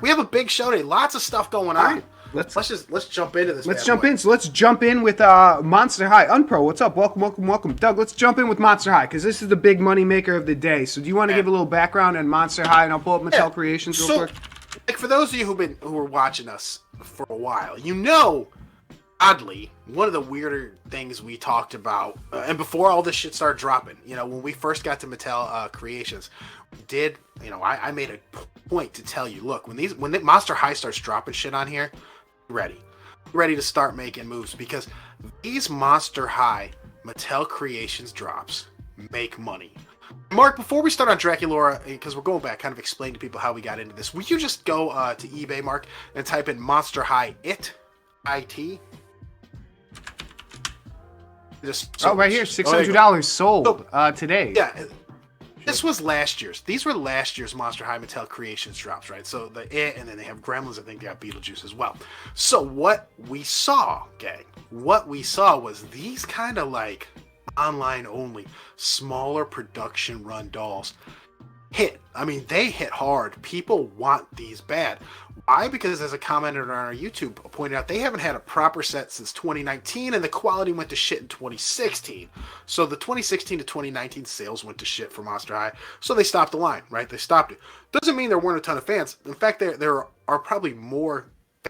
We have a big show today. Lots of stuff going on. Right. Let's jump into this. Let's jump in. So let's jump in with Monster High. Unpro, what's up? Welcome. Doug, let's jump in with Monster High because this is the big money maker of the day. So do you want to give a little background on Monster High, and I'll pull up Mattel Creations real quick? Like for those of you who were watching us for a while, you know, oddly, one of the weirder things we talked about, and before all this shit started dropping, you know, when we first got to Mattel Creations, we did, you know, I made a point to tell you, look, when the Monster High starts dropping shit on here, ready to start making moves, because these Monster High Mattel Creations drops make money. Mark, before we start on DracuLaura, because we're going back, kind of explain to people how we got into this, will you just go to eBay, Mark, and type in Monster High IT? Right here, $600 sold today. Yeah, this was last year's. These were last year's Monster High Mattel Creations drops, right? So and then they have Gremlins. I think they have Beetlejuice as well. So what we saw, gang, was these kind of like online only, smaller production run dolls hit. I mean, they hit hard. People want these bad. Why? Because as a commenter on our YouTube pointed out, they haven't had a proper set since 2019, and the quality went to shit in 2016. So the 2016 to 2019 sales went to shit for Monster High, so they stopped the line, right? They stopped it. Doesn't mean there weren't a ton of fans. In fact, there are probably more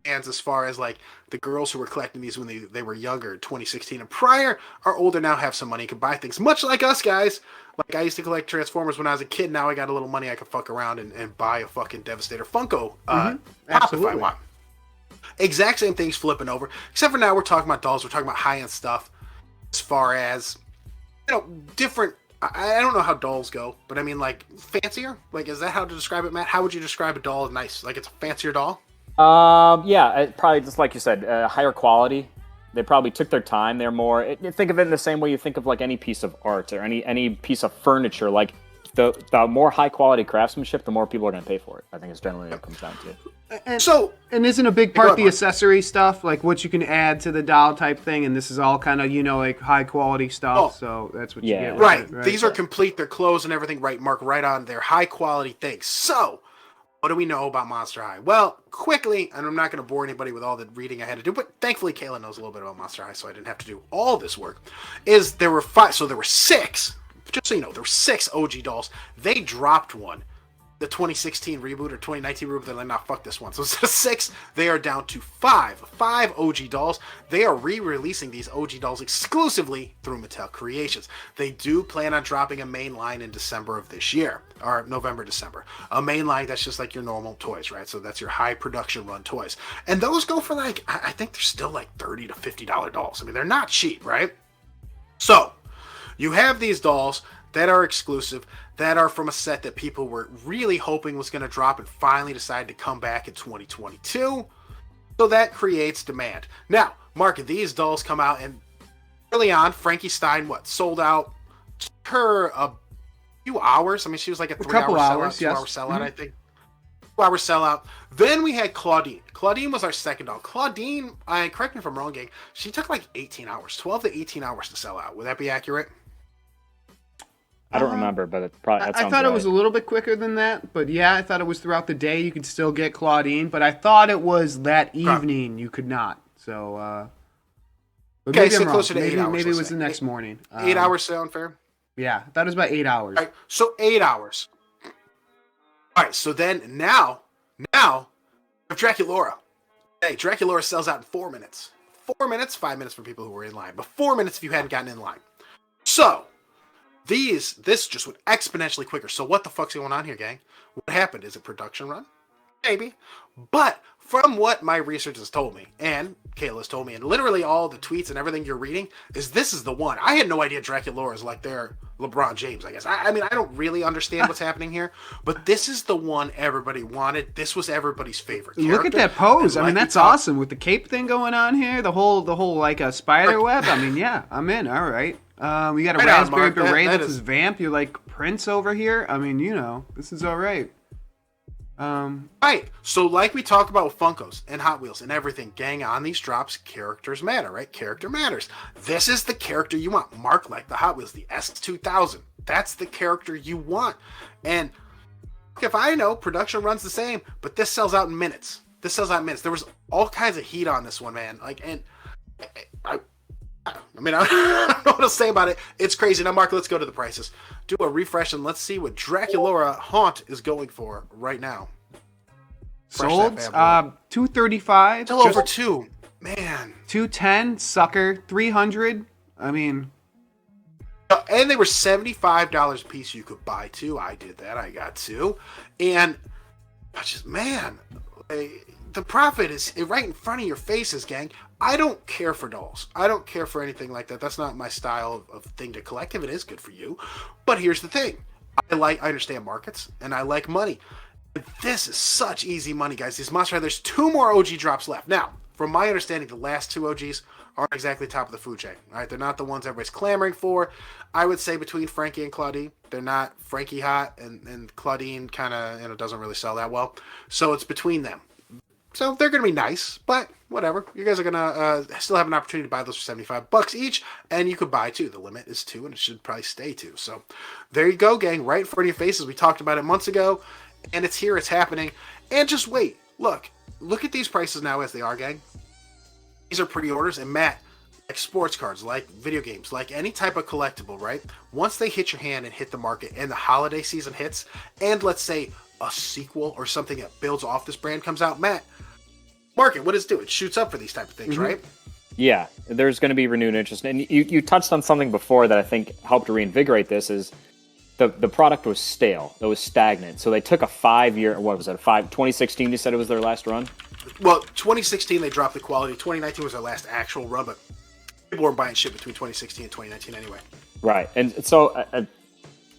fans as far as like the girls who were collecting these when they were younger, 2016 and prior, are older now, have some money, can buy things, much like us guys. Like I used to collect Transformers when I was a kid. Now I got a little money, I can fuck around and buy a fucking Devastator Funko pop if I want. Exact same thing's flipping over, except for now we're talking about dolls. We're talking about high-end stuff as far as, you know, different. I don't know how dolls go, but I mean like fancier. Like, is that how to describe it, Matt? How would you describe a doll? Nice, like it's a fancier doll. Yeah, probably just like you said, higher quality. They probably took their time. They're more. Think of it in the same way you think of like any piece of art or any piece of furniture. Like the more high quality craftsmanship, the more people are going to pay for it. I think it's generally what it comes down to. And isn't a big part the accessory stuff, like what you can add to the doll type thing? And this is all kind of, you know, like high quality stuff. So that's what you get. Right. These are complete. Their clothes and everything. Right, Mark. Right on. They're high quality things. So, what do we know about Monster High? Well, quickly, and I'm not going to bore anybody with all the reading I had to do, but thankfully Kayla knows a little bit about Monster High, so I didn't have to do all this work. There were 5, so there were 6, just so you know, there were 6 OG dolls. They dropped one, the 2016 reboot or 2019 reboot. They're like, nah, fuck this one. So instead of 6, they are down to 5 OG dolls. They are re-releasing these OG dolls exclusively through Mattel Creations. They do plan on dropping a main line in December of this year, or November, December. A main line that's just like your normal toys, right? So that's your high production run toys. And those go for like, I think they're still like $30 to $50 dolls. I mean, they're not cheap, right? So you have these dolls that are exclusive, that are from a set that people were really hoping was going to drop and finally decided to come back in 2022. So that creates demand. Now, Mark, these dolls come out, and early on, Frankie Stein, sold out her a few hours. I mean, she was like a 3-hour sellout, 2-hour sellout, I think. 2-hour sellout. Then we had Claudine. Claudine was our second doll. Claudine, correct me if I'm wrong, gang, she took like 18 hours, 12 to 18 hours to sell out. Would that be accurate? I don't remember, but it probably. I thought it was a little bit quicker than that, but yeah, I thought it was throughout the day you could still get Claudine, but I thought it was that evening you could not. So, but okay, so closer to 8 hours. Maybe it was the next morning. 8 hours sound fair? Yeah, I thought it was about 8 hours. All right, so 8 hours. All right, so then now, with DracuLaura. Hey, DracuLaura sells out in 4 minutes. 4 minutes, 5 minutes for people who were in line, but 4 minutes if you hadn't gotten in line. So, this just went exponentially quicker. So what the fuck's going on here, gang? What happened? Is it production run? Maybe. But from what my research has told me, and Kayla's told me, and literally all the tweets and everything you're reading, this is the one. I had no idea DracuLaura is like their LeBron James, I guess. I mean, I don't really understand what's happening here, but this is the one everybody wanted. This was everybody's favorite character. Look at that pose. I mean, that's awesome. With the cape thing going on here, the whole like a spider web. I mean, yeah, I'm in. All right. We got a raspberry beret that's his vamp. You're like Prince over here. I mean, you know, this is all right. Right. So like we talk about with Funkos and Hot Wheels and everything, gang, on these drops, characters matter, right? Character matters. This is the character you want. Mark, like the Hot Wheels, the S2000. That's the character you want. And if I know production runs the same, but this sells out in minutes. There was all kinds of heat on this one, man. Like, and I mean, I don't know what to say about it. It's crazy. Now, Mark, let's go to the prices. Do a refresh and let's see what DracuLaura Haunt is going for right now. Sold, 235. Still over 2. Man. 210, sucker, 300. I mean... And they were $75 a piece you could buy 2. I did that. I got 2. And, man, the profit is right in front of your faces, gang. I don't care for dolls. I don't care for anything like that. That's not my style of thing to collect. If it is good for you. But here's the thing. I understand markets, and I like money. This is such easy money, guys. These Monster High, there's 2 more OG drops left. Now, from my understanding, the last 2 OGs aren't exactly top of the food chain. Right? They're not the ones everybody's clamoring for. I would say between Frankie and Claudine, they're not Frankie hot, and Claudine kind of doesn't really sell that well. So it's between them. So they're going to be nice, but whatever. You guys are going to still have an opportunity to buy those for $75 each, and you could buy 2. The limit is 2, and it should probably stay 2. So there you go, gang. Right in front of your faces. We talked about it months ago, and it's here. It's happening. And just wait. Look at these prices now as they are, gang. These are pre-orders, and Matt, like sports cards, like video games, like any type of collectible, right? Once they hit your hand and hit the market, and the holiday season hits, and let's say a sequel or something that builds off this brand comes out, Matt, market, what does it do? It shoots up for these type of things, right? Yeah, there's going to be renewed interest. And you touched on something before that I think helped reinvigorate this is the product was stale. It was stagnant. So they took a 5-year, 2016 you said it was their last run? Well, 2016 they dropped the quality. 2019 was their last actual run, but people weren't buying shit between 2016 and 2019 anyway. Right. And so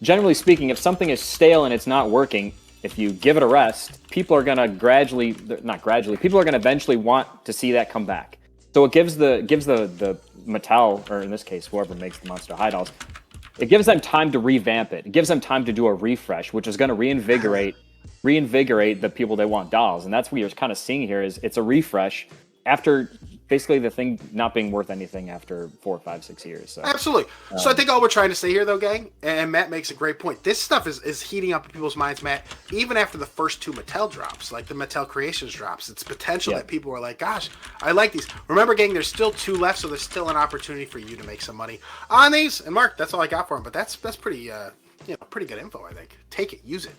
generally speaking, if something is stale and it's not working, if you give it a rest, people are going to people are going to eventually want to see that come back. So it gives the Mattel, or in this case, whoever makes the Monster High dolls, it gives them time to revamp it. It gives them time to do a refresh, which is going to reinvigorate the people that want dolls. And that's what you're kind of seeing here is it's a refresh after basically the thing not being worth anything after 4, 5, 6 years. So. Absolutely. So I think all we're trying to say here, though, gang, and Matt makes a great point. This stuff is heating up in people's minds, Matt, even after the first 2 Mattel drops, like the Mattel Creations drops. It's potential that people are like, gosh, I like these. Remember, gang, there's still 2 left, so there's still an opportunity for you to make some money on these. And Mark, that's all I got for him. But that's pretty pretty good info, I think. Take it, use it.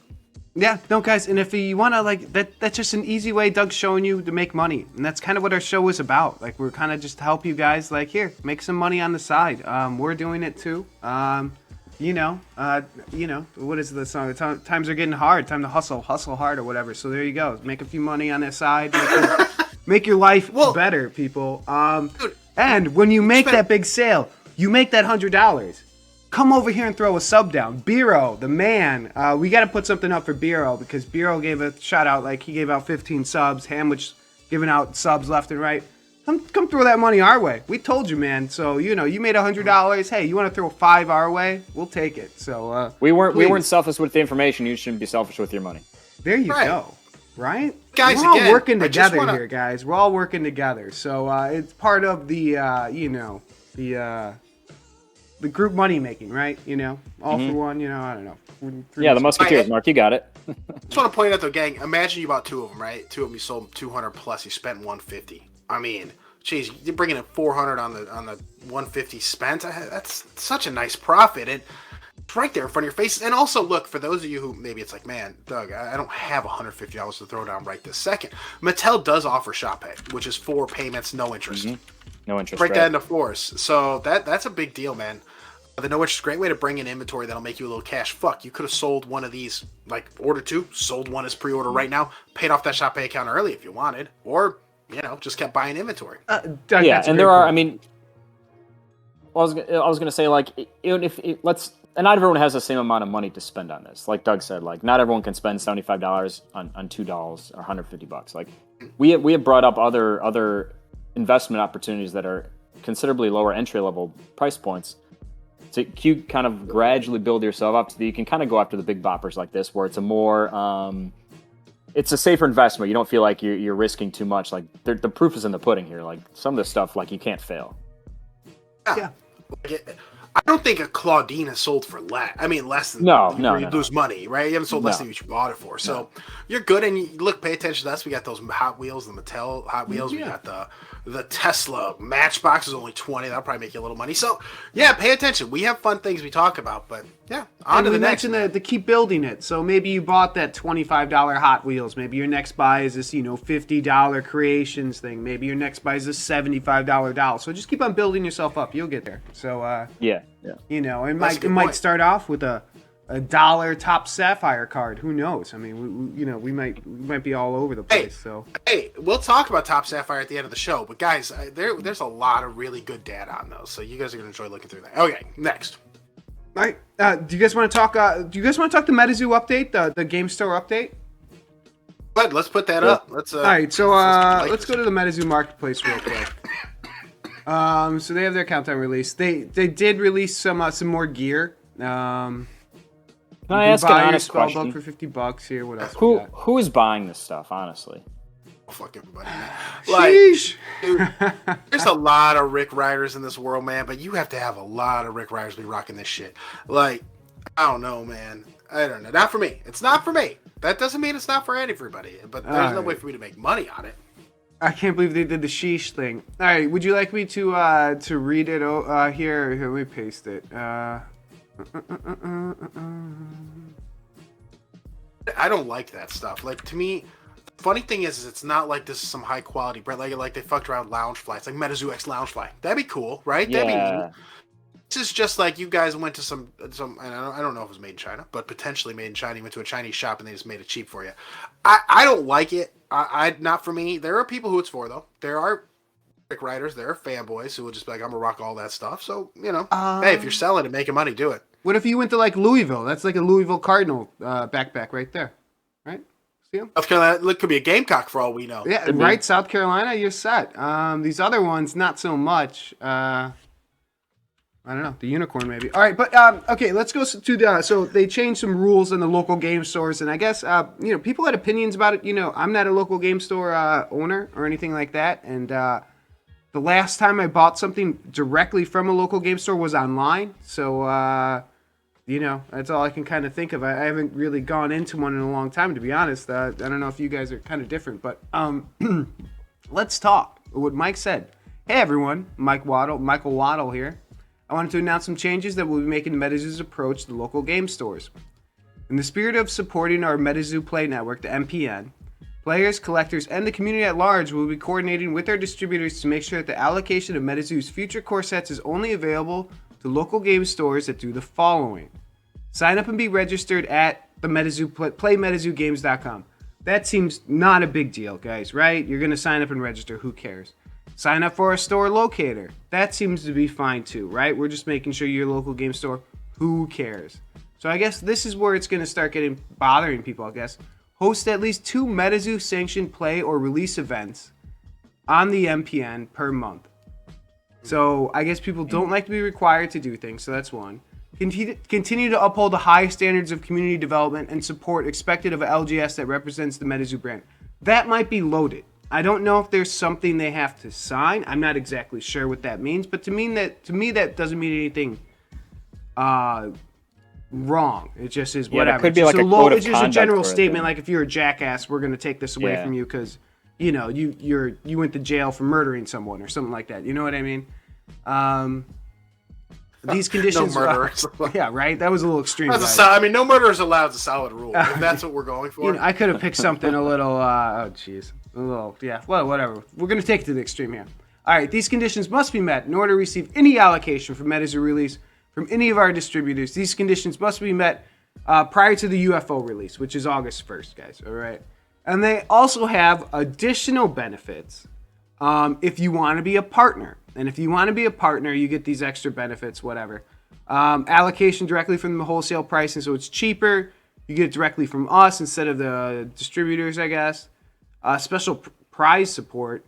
Yeah, no, guys, and if you want to, that's just an easy way Doug's showing you to make money. And that's kind of what our show is about. Like, we're kind of just to help you guys, here, make some money on the side. We're doing it, too. What is the song? Times are getting hard. Time to hustle hard or whatever. So there you go. Make a few money on the side. Make your life better, people. And when you make that big sale, you make that $100. Come over here and throw a sub down. Biro, the man. We got to put something up for Biro because Biro gave a shout out. He gave out 15 subs. Hamwich giving out subs left and right. Come throw that money our way. We told you, man. So, you made $100. Hey, you want to throw 5 our way? We'll take it. So we weren't selfish with the information. You shouldn't be selfish with your money. There you go. Right? Guys, we're all working together here, guys. We're all working together. So it's part of the the group money making, right? All for one, I don't know. The Musketeers, Mark, you got it. I just want to point out, though, gang, imagine you bought 2 of them, right? 2 of them you sold 200 plus, you spent 150. I mean, geez, you're bringing in 400 on the 150 spent. That's such a nice profit. And it's right there in front of your faces. And also, look, for those of you who maybe it's like, man, Doug, I don't have $150 to throw down right this second. Mattel does offer Shop Pay, which is 4 payments, no interest. No interest. Break that into 4s. So that's a big deal, man. The no interest, great way to bring in inventory that'll make you a little cash. Fuck, you could have sold one of these, order 2, sold one as pre-order right now, paid off that Shop Pay account early if you wanted, or, just kept buying inventory. And there are, I was going to say, even if and not everyone has the same amount of money to spend on this. Like Doug said, not everyone can spend $75 on $2 or $150. We have brought up other investment opportunities that are considerably lower entry level price points. So you kind of gradually build yourself up you can kind of go after the big boppers like this, where it's a more, it's a safer investment. You don't feel like you're risking too much. The proof is in the pudding here. Some of this stuff, you can't fail. Yeah. I don't think a Claudine has sold for less. I mean, less than No, you lose money, right? You haven't sold less than what you bought it for. So you're good. And you look, pay attention to us. We got those Hot Wheels, the Mattel Hot Wheels. We got the Tesla Matchbox is only 20. That'll probably make you a little money. So yeah, pay attention. We have fun things we talk about, but yeah, on to the next. We mentioned to keep building it. So maybe you bought that $25 Hot Wheels. Maybe your next buy is this, $50 Creations thing. Maybe your next buy is this $75 doll. So just keep on building yourself up. You'll get there. So yeah. It might start off with a $1 Top Sapphire card. Who knows? I mean, we might be all over the place. Hey, we'll talk about Top Sapphire at the end of the show. But guys, there's a lot of really good data on those, so you guys are gonna enjoy looking through that. Okay, next. All right. Do you guys want to talk? Do you guys want to talk the MetaZoo update, the Game Store update? But let's put that up. All right. So let's go to the MetaZoo marketplace real quick. So they have their countdown release. They did release some more gear. Can I ask an honest question? For $50 here. What else? Who is buying this stuff? Honestly, fuck everybody. Like, dude, there's a lot of Rick Riders in this world, man. But you have to have a lot of Rick Riders to be rocking this shit. Like, I don't know, man. I don't know. Not for me. It's not for me. That doesn't mean it's not for everybody. But there's no way for me to make money on it. I can't believe they did the sheesh thing. All right, would you like me to read it here? Here, let me paste it. I don't like that stuff. Like, to me, the funny thing is it's not like this is some high quality brand. Like they fucked around Loungefly. It's like MetaZoo X Loungefly. That'd be cool, right? Yeah. That'd be neat. This is just like you guys went to some and I don't know if it was made in China, but potentially made in China. You went to a Chinese shop and they just made it cheap for you. I don't like it. I not for me. There are people who it's for though. There are Rick Riders. There are fanboys who will just be like, I'm gonna rock all that stuff. So hey, if you're selling and making money, do it. What if you went to like Louisville? That's like a Louisville Cardinal backpack right there, right? See him? South Carolina, it could be a Gamecock for all we know. Yeah, right. South Carolina, you're set. These other ones, not so much. I don't know, the unicorn maybe. All right, but okay, let's go to the. So they changed some rules in the local game stores, and I guess people had opinions about it. I'm not a local game store owner or anything like that, and the last time I bought something directly from a local game store was online. So that's all I can kind of think of. I haven't really gone into one in a long time, to be honest. I don't know if you guys are kind of different, but let's talk. What Mike said. Hey everyone, Michael Waddle here. I wanted to announce some changes that we'll be making to MetaZoo's approach to local game stores. In the spirit of supporting our MetaZoo Play Network, the MPN, players, collectors, and the community at large will be coordinating with our distributors to make sure that the allocation of MetaZoo's future core sets is only available to local game stores that do the following. Sign up and be registered at the MetaZoo PlayMetaZooGames.com. That seems not a big deal, guys, right? You're going to sign up and register. Who cares? Sign up for a store locator. That seems to be fine too, right? We're just making sure you're a local game store. Who cares? So I guess this is where it's going to start bothering people, I guess. Host at least 2 MetaZoo sanctioned play or release events on the MPN per month. So I guess people don't like to be required to do things, so that's one. Continue to uphold the high standards of community development and support expected of LGS that represents the MetaZoo brand. That might be loaded. I don't know if there's something they have to sign. I'm not exactly sure what that means, but to me that doesn't mean anything wrong. It just is whatever. Yeah, it could be like a code of It's just a conduct general for it, statement, like if you're a jackass, we're going to take this away from you because you went to jail for murdering someone or something like that. You know what I mean? These conditions. No murderers. Yeah, right. That was a little extreme. No murder is allowed. It's a solid rule. If that's what we're going for. I could have picked something a little. Oh, jeez. A little. Yeah. Well, whatever. We're gonna take it to the extreme here. All right. These conditions must be met in order to receive any allocation from MetaZoo release from any of our distributors. These conditions must be met prior to the UFO release, which is August 1st, guys. All right. And they also have additional benefits if you want to be a partner. And if you want to be a partner, you get these extra benefits, whatever. Allocation directly from the wholesale pricing, so it's cheaper. You get it directly from us instead of the distributors, I guess. Special prize support.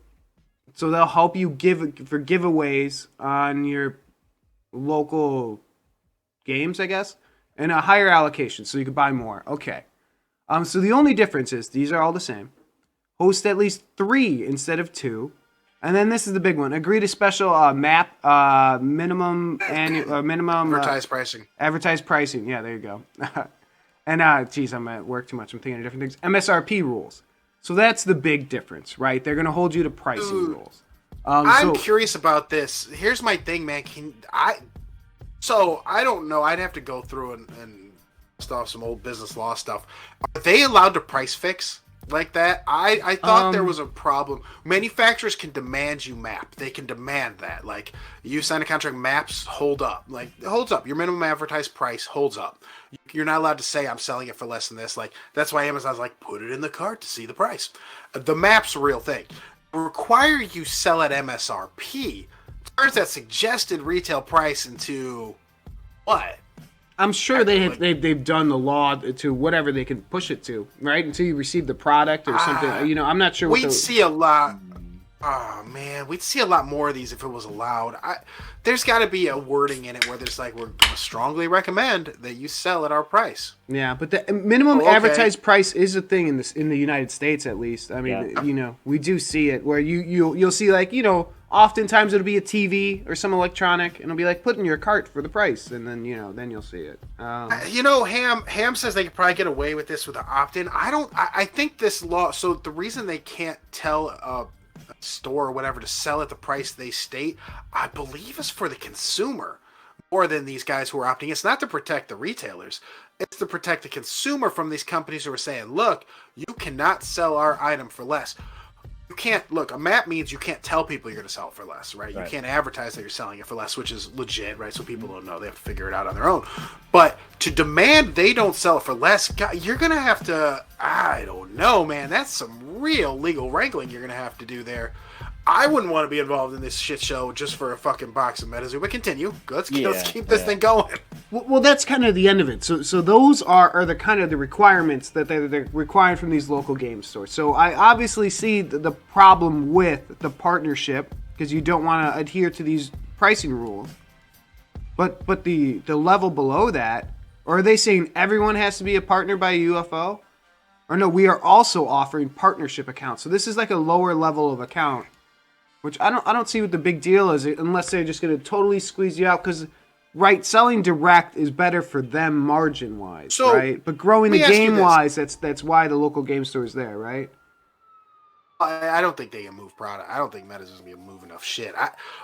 So they'll help you for giveaways on your local games, I guess. And a higher allocation, so you can buy more. Okay. So the only difference is, these are all the same. Host at least 3 instead of 2. And then this is the big one. Agree to special map minimum annual minimum advertised pricing. Advertised pricing. Yeah, there you go. And geez, I'm at work too much. I'm thinking of different things. MSRP rules. So that's the big difference, right? They're going to hold you to pricing rules. I'm curious about this. Here's my thing, man. So I don't know. I'd have to go through and stuff some old business law stuff. Are they allowed to price fix like that? I thought there was a problem. Manufacturers can demand you map. They can demand that. Like, you sign a contract, maps hold up. Like, it holds up. Your minimum advertised price holds up. You're not allowed to say I'm selling it for less than this. Like, that's why Amazon's like, put it in the cart to see the price. The map's a real thing. Require you sell at MSRP. Turns that suggested retail price into what? I'm sure they've done the law to whatever they can push it to, right? Until you receive the product or something. You know, I'm not sure. We'd see a lot. Oh man, we'd see a lot more of these if it was allowed. There's got to be a wording in it where there's like, we're going to strongly recommend that you sell at our price. Yeah, but the minimum advertised price is a thing in the United States, at least. I mean, you know, we do see it where you'll see, like, you know, oftentimes it'll be a TV or some electronic, and it'll be like, put in your cart for the price, and then, you know, then you'll see it. You know, Ham says they could probably get away with this with an opt-in. I think this law. So the reason they can't tell a store or whatever to sell at the price they state, I believe, is for the consumer more than these guys who are opting. It's not to protect the retailers. It's to protect the consumer from these companies who are saying, look, you cannot sell our item for less. You can't, look, a map means you can't tell people you're going to sell it for less, right? You can't advertise that you're selling it for less, which is legit, right? So people don't know. They have to figure it out on their own. But to demand they don't sell it for less, God, you're going to have to, I don't know, man. That's some real legal wrangling you're going to have to do there. I wouldn't want to be involved in this shit show just for a fucking box of MetaZoo. But continue. Let's keep this thing going. Well, that's kind of the end of it. So those are the kind of the requirements that they're requiring from these local game stores. So I obviously see the problem with the partnership, because you don't want to adhere to these pricing rules. But the level below that, or are they saying everyone has to be a partner by UFO? Or no, we are also offering partnership accounts. So this is like a lower level of account, which I don't see what the big deal is, unless they're just going to totally squeeze you out. Because, right, selling direct is better for them margin-wise, right? But growing the game-wise, that's why the local game store is there, right? I don't think they can move product. I don't think MetaZoo's going to move enough shit.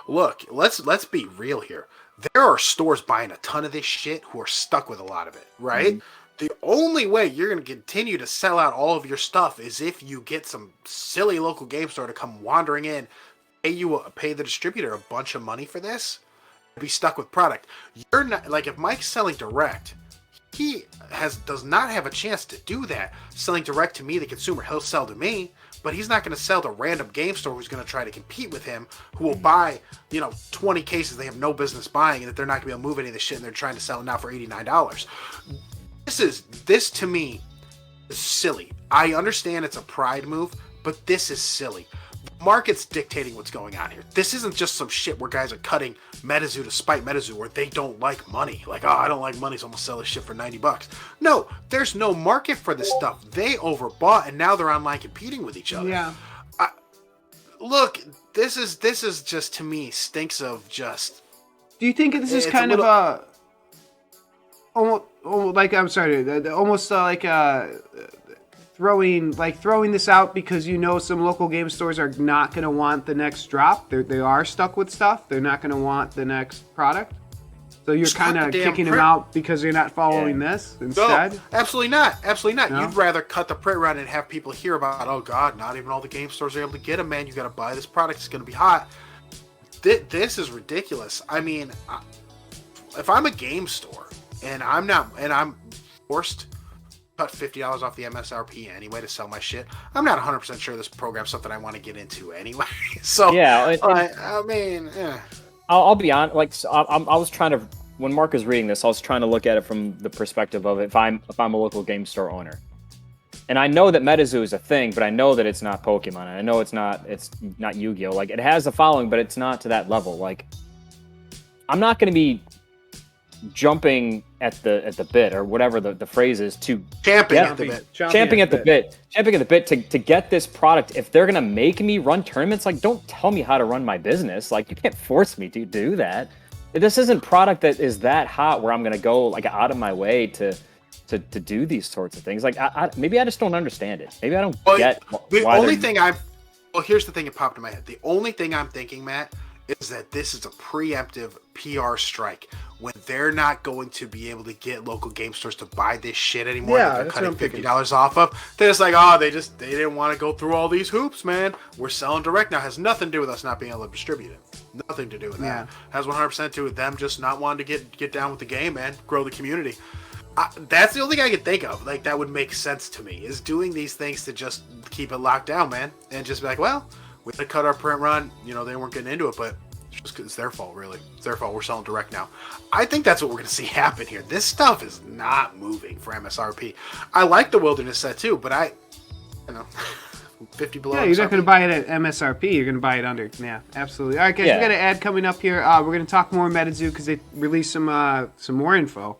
Look, let's be real here. There are stores buying a ton of this shit who are stuck with a lot of it, right? Mm-hmm. The only way you're going to continue to sell out all of your stuff is if you get some silly local game store to come wandering in, pay the distributor a bunch of money for this, and be stuck with product. You're not, like, if Mike's selling direct, he does not have a chance to do that. Selling direct to me, the consumer, he'll sell to me, but he's not going to sell to random game store who's going to try to compete with him, who will buy, 20 cases they have no business buying, and that they're not going to be able to move any of this shit, and they're trying to sell it now for $89. This to me is silly. I understand it's a pride move, but this is silly. The market's dictating what's going on here. This isn't just some shit where guys are cutting MetaZoo to spite MetaZoo, where they don't like money. Like, I don't like money, so I'm gonna sell this shit for $90. No, there's no market for this stuff. They overbought, and now they're online competing with each other. Yeah. Look, this is just, to me, stinks of just. Do you think this is kind of a? Throwing this out because some local game stores are not going to want the next drop. They are stuck with stuff. They're not going to want the next product. So you're kind of kicking them out because they're not following this instead? No, absolutely not. Absolutely not. No? You'd rather cut the print run and have people hear about, oh God, not even all the game stores are able to get them, man. You got to buy this product. It's going to be hot. This is ridiculous. I mean, if I'm a game store and I'm forced to cut $50 off the MSRP anyway to sell my shit, I'm not 100% sure this program's something I want to get into anyway. So yeah, I mean, I'll be honest. I was trying to, when Mark was reading this, I was trying to look at it from the perspective of if I'm a local game store owner, and I know that MetaZoo is a thing, but I know that it's not Pokemon. And I know it's not Yu-Gi-Oh. Like, it has a following, but it's not to that level. Like, I'm not going to be jumping at the bit, or whatever the phrase is, to champing at the bit to get this product. If they're gonna make me run tournaments, like, don't tell me how to run my business. Like, you can't force me to do that. This isn't product that is that hot where I'm gonna go like out of my way to do these sorts of things. Like, maybe I just don't understand it. Maybe I don't get the only thing here's the thing that popped in my head. The only thing I'm thinking, Matt, is that this is a preemptive PR strike when they're not going to be able to get local game stores to buy this shit anymore. Yeah, that they're cutting $50 off of. They're just like, oh, they didn't want to go through all these hoops, man. We're selling direct now. It has nothing to do with us not being able to distribute it. Nothing to do with that. Has 100% to do with them just not wanting to get down with the game, man. Grow the community. That's the only thing I can think of. Like, that would make sense to me, is doing these things to just keep it locked down, man, and just be like, well, we had to cut our print run. They weren't getting into it, but it's their fault, really. It's their fault. We're selling direct now. I think that's what we're going to see happen here. This stuff is not moving for MSRP. I like the Wilderness set too, but I 50 below. Yeah, you're not going to buy it at MSRP. You're going to buy it under. Yeah, absolutely. All right, guys, we got an ad coming up here. We're going to talk more MetaZoo because they released some more info.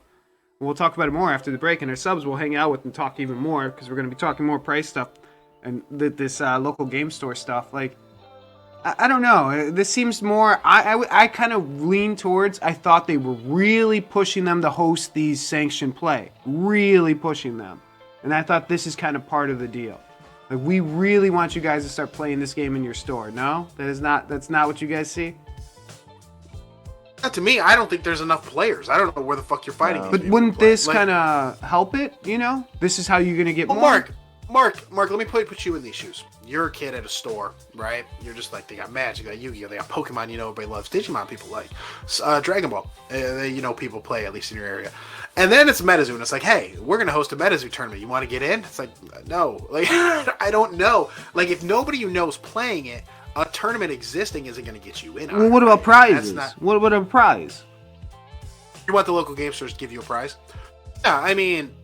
We'll talk about it more after the break, and our subs we'll hang out with and talk even more because we're going to be talking more price stuff and this local game store stuff. Like, I don't know. This seems more. I kind of lean towards. I thought they were really pushing them to host these sanctioned play, really pushing them, and I thought this is kind of part of the deal. Like, we really want you guys to start playing this game in your store. No, that's not what you guys see. To me, I don't think there's enough players. I don't know where the fuck you're fighting. But wouldn't this kind of help it? This is how you're gonna get more. Mark, let me put you in these shoes. You're a kid at a store, right? You're just like, they got Magic, they got Yu-Gi-Oh, they got Pokemon. Everybody loves Digimon. People like Dragon Ball. People play, at least in your area. And then it's MetaZoo, and it's like, hey, we're gonna host a MetaZoo tournament. You want to get in? It's like, no. Like, I don't know. Like, if nobody you know is playing it, a tournament existing isn't going to get you in. Well, what about prizes? What about a prize? You want the local game stores to give you a prize? Yeah, I mean...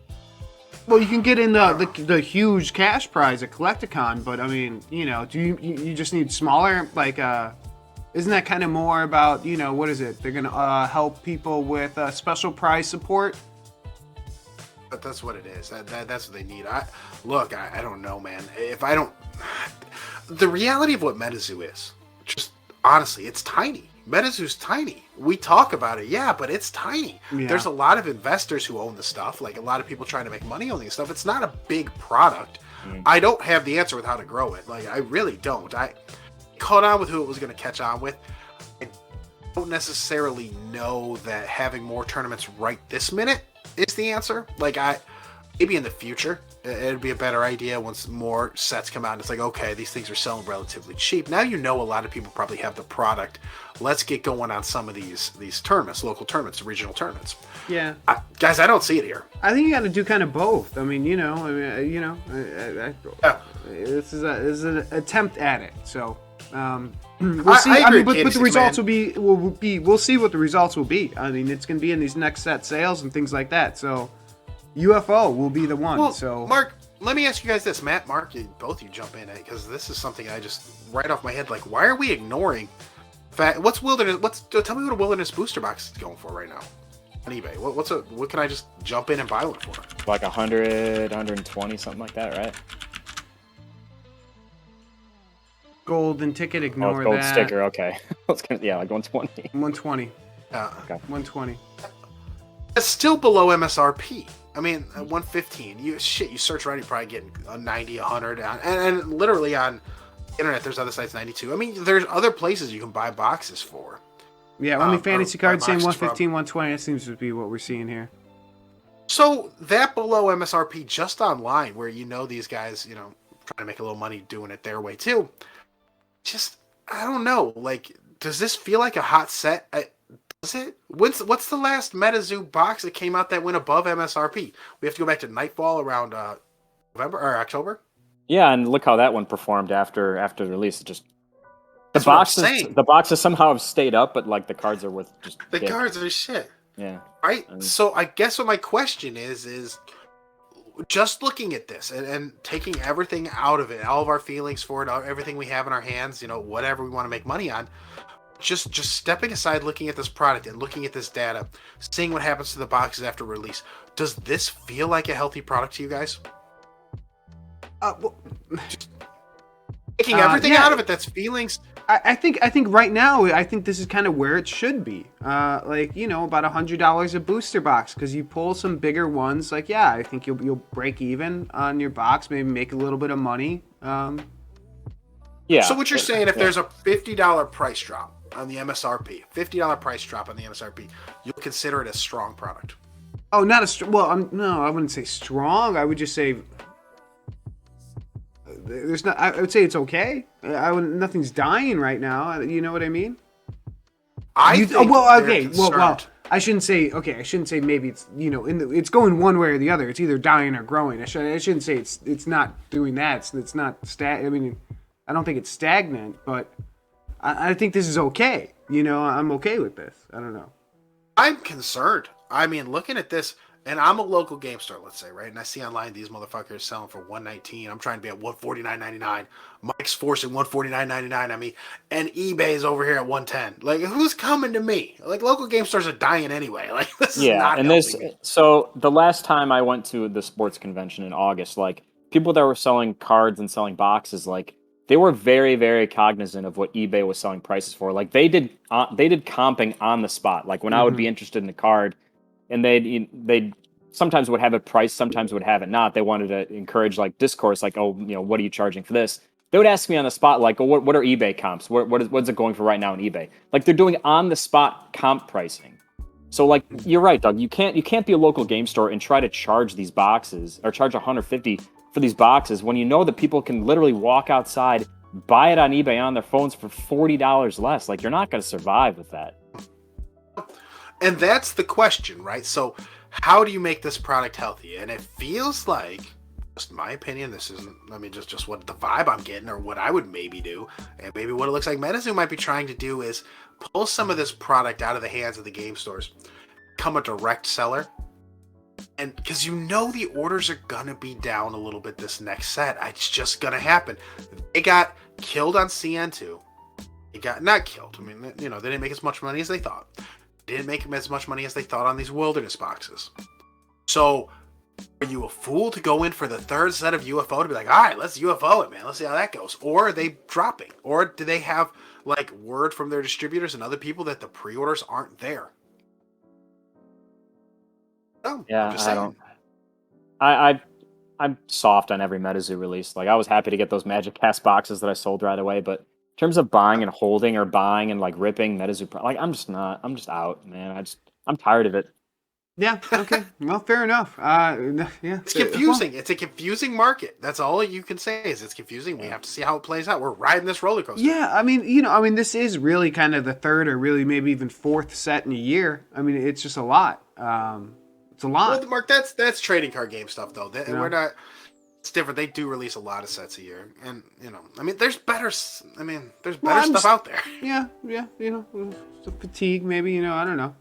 Well, you can get in the huge cash prize at Collecticon, but, I mean, do you just need smaller? Like, isn't that kind of more about, what is it? They're going to help people with special prize support? But that's what it is. That's what they need. I don't know, man. If I don't... The reality of what MetaZoo is, just honestly, it's tiny. MetaZoo's tiny. We talk about it, but it's tiny. Yeah. There's a lot of investors who own the stuff, like a lot of people trying to make money on this stuff. It's not a big product. I don't have the answer with how to grow it. Like, I really don't. I caught on with who it was going to catch on with. I don't necessarily know that having more tournaments right this minute is the answer. Like, maybe in the future it'd be a better idea once more sets come out and it's like, okay, these things are selling relatively cheap. Now a lot of people probably have the product. Let's get going on some of these tournaments, local tournaments, regional tournaments. Yeah. Guys, I don't see it here. I think you got to do kind of both. I mean, this is an attempt at it. So we'll see. I agree, but the results will be. We'll see what the results will be. I mean, it's going to be in these next set sales and things like that. So UFO will be the one. Well, so Mark, let me ask you guys this. Matt, Mark, both you jump in because this is something I just right off my head. Like, why are we ignoring? What's Wilderness? Tell me what a Wilderness booster box is going for right now on eBay. What can I just jump in and buy one for? Like 100, 120, something like that, right? Golden ticket, ignore gold that. Sticker, okay. Like 120. 120. Okay. 120. It's still below MSRP. I mean, 115. You search around, you're probably getting a 90, 100, and literally on internet, there's other sites 92. I mean, there's other places you can buy boxes for. Yeah, only fantasy cards saying 115, 120. That seems to be what we're seeing here. So that below MSRP just online, where these guys, trying to make a little money doing it their way too. Just, I don't know. Like, does this feel like a hot set? Does it? What's the last MetaZoo box that came out that went above MSRP? We have to go back to Nightfall around November or October. Yeah, and look how that one performed after the release. It just the boxes somehow have stayed up, but like the cards are worth just the cards are shit. Yeah. Right. So I guess what my question is just looking at this and taking everything out of it, all of our feelings for it, everything we have in our hands, whatever we want to make money on. just stepping aside, looking at this product and looking at this data, seeing what happens to the boxes after release, does this feel like a healthy product to you guys? Well, taking everything out of it, that's feelings. I think right now, I think this is kind of where it should be. About $100 a booster box, because you pull some bigger ones. Like, yeah, I think you'll break even on your box, maybe make a little bit of money. Yeah. So what you're saying, if there's a $50 price drop on the MSRP, $50 price drop on the MSRP, you'll consider it a strong product. Oh, not a no, I wouldn't say strong. I would just say there's not. I would say it's okay. Nothing's dying right now. You know what I mean? I shouldn't say. Okay, I shouldn't say maybe it's it's going one way or the other. It's either dying or growing. I shouldn't say it's not doing that. It's not I mean, I don't think it's stagnant, but I think this is okay. I'm okay with this. I don't know. I'm concerned. I mean, looking at this, and I'm a local game store, let's say, right? And I see online these motherfuckers selling for $119. I'm trying to be at $149.99. Mike's forcing $149.99 on me, and eBay's over here at $110. Like, who's coming to me? Like, local game stores are dying anyway. Like, this is not helping me. So the last time I went to the sports convention in August, like, people that were selling cards and selling boxes, like, they were very, very cognizant of what eBay was selling prices for. Like, they did comping on the spot. Like, when I would be interested in a card, and they sometimes would have it priced, sometimes would have it not. They wanted to encourage like discourse, like, oh, what are you charging for this? They would ask me on the spot, like, oh, what are eBay comps? What's it going for right now in eBay? Like, they're doing on the spot comp pricing. So like, you're right, Doug. You can't be a local game store and try to charge these boxes or charge $150 for these boxes when you know that people can literally walk outside, buy it on eBay on their phones for $40 less. Like, you're not going to survive with that. And that's the question, right? So how do you make this product healthy? And it feels like, just my opinion, this isn't, I mean, just what the vibe I'm getting or what I would maybe do, and maybe what it looks like MetaZoo might be trying to do is pull some of this product out of the hands of the game stores, become a direct seller. And because the orders are going to be down a little bit this next set. It's just going to happen. They got killed on CN2. They got not killed. I mean, they didn't make as much money as they thought. Didn't make as much money as they thought on these wilderness boxes. So, are you a fool to go in for the third set of UFO to be like, all right, let's UFO it, man. Let's see how that goes. Or are they dropping? Or do they have like word from their distributors and other people that the pre-orders aren't there? Oh, yeah, I don't. I'm soft on every MetaZoo release. Like, I was happy to get those Magic Cast boxes that I sold right away, but in terms of buying and holding or buying and like ripping MetaZoo, like, I'm just out, man. I'm tired of it. Yeah. Okay. Well, fair enough. Yeah. It's confusing. It's a confusing market. That's all you can say is it's confusing. We have to see how it plays out. We're riding this roller coaster. Yeah. I mean, this is really kind of the third or really maybe even fourth set in a year. I mean, it's just a lot. It's a lot. Well, Mark, that's trading card game stuff though. We're not. It's different. They do release a lot of sets a year, and I mean, there's better stuff out there. Yeah, some fatigue, maybe. I don't know.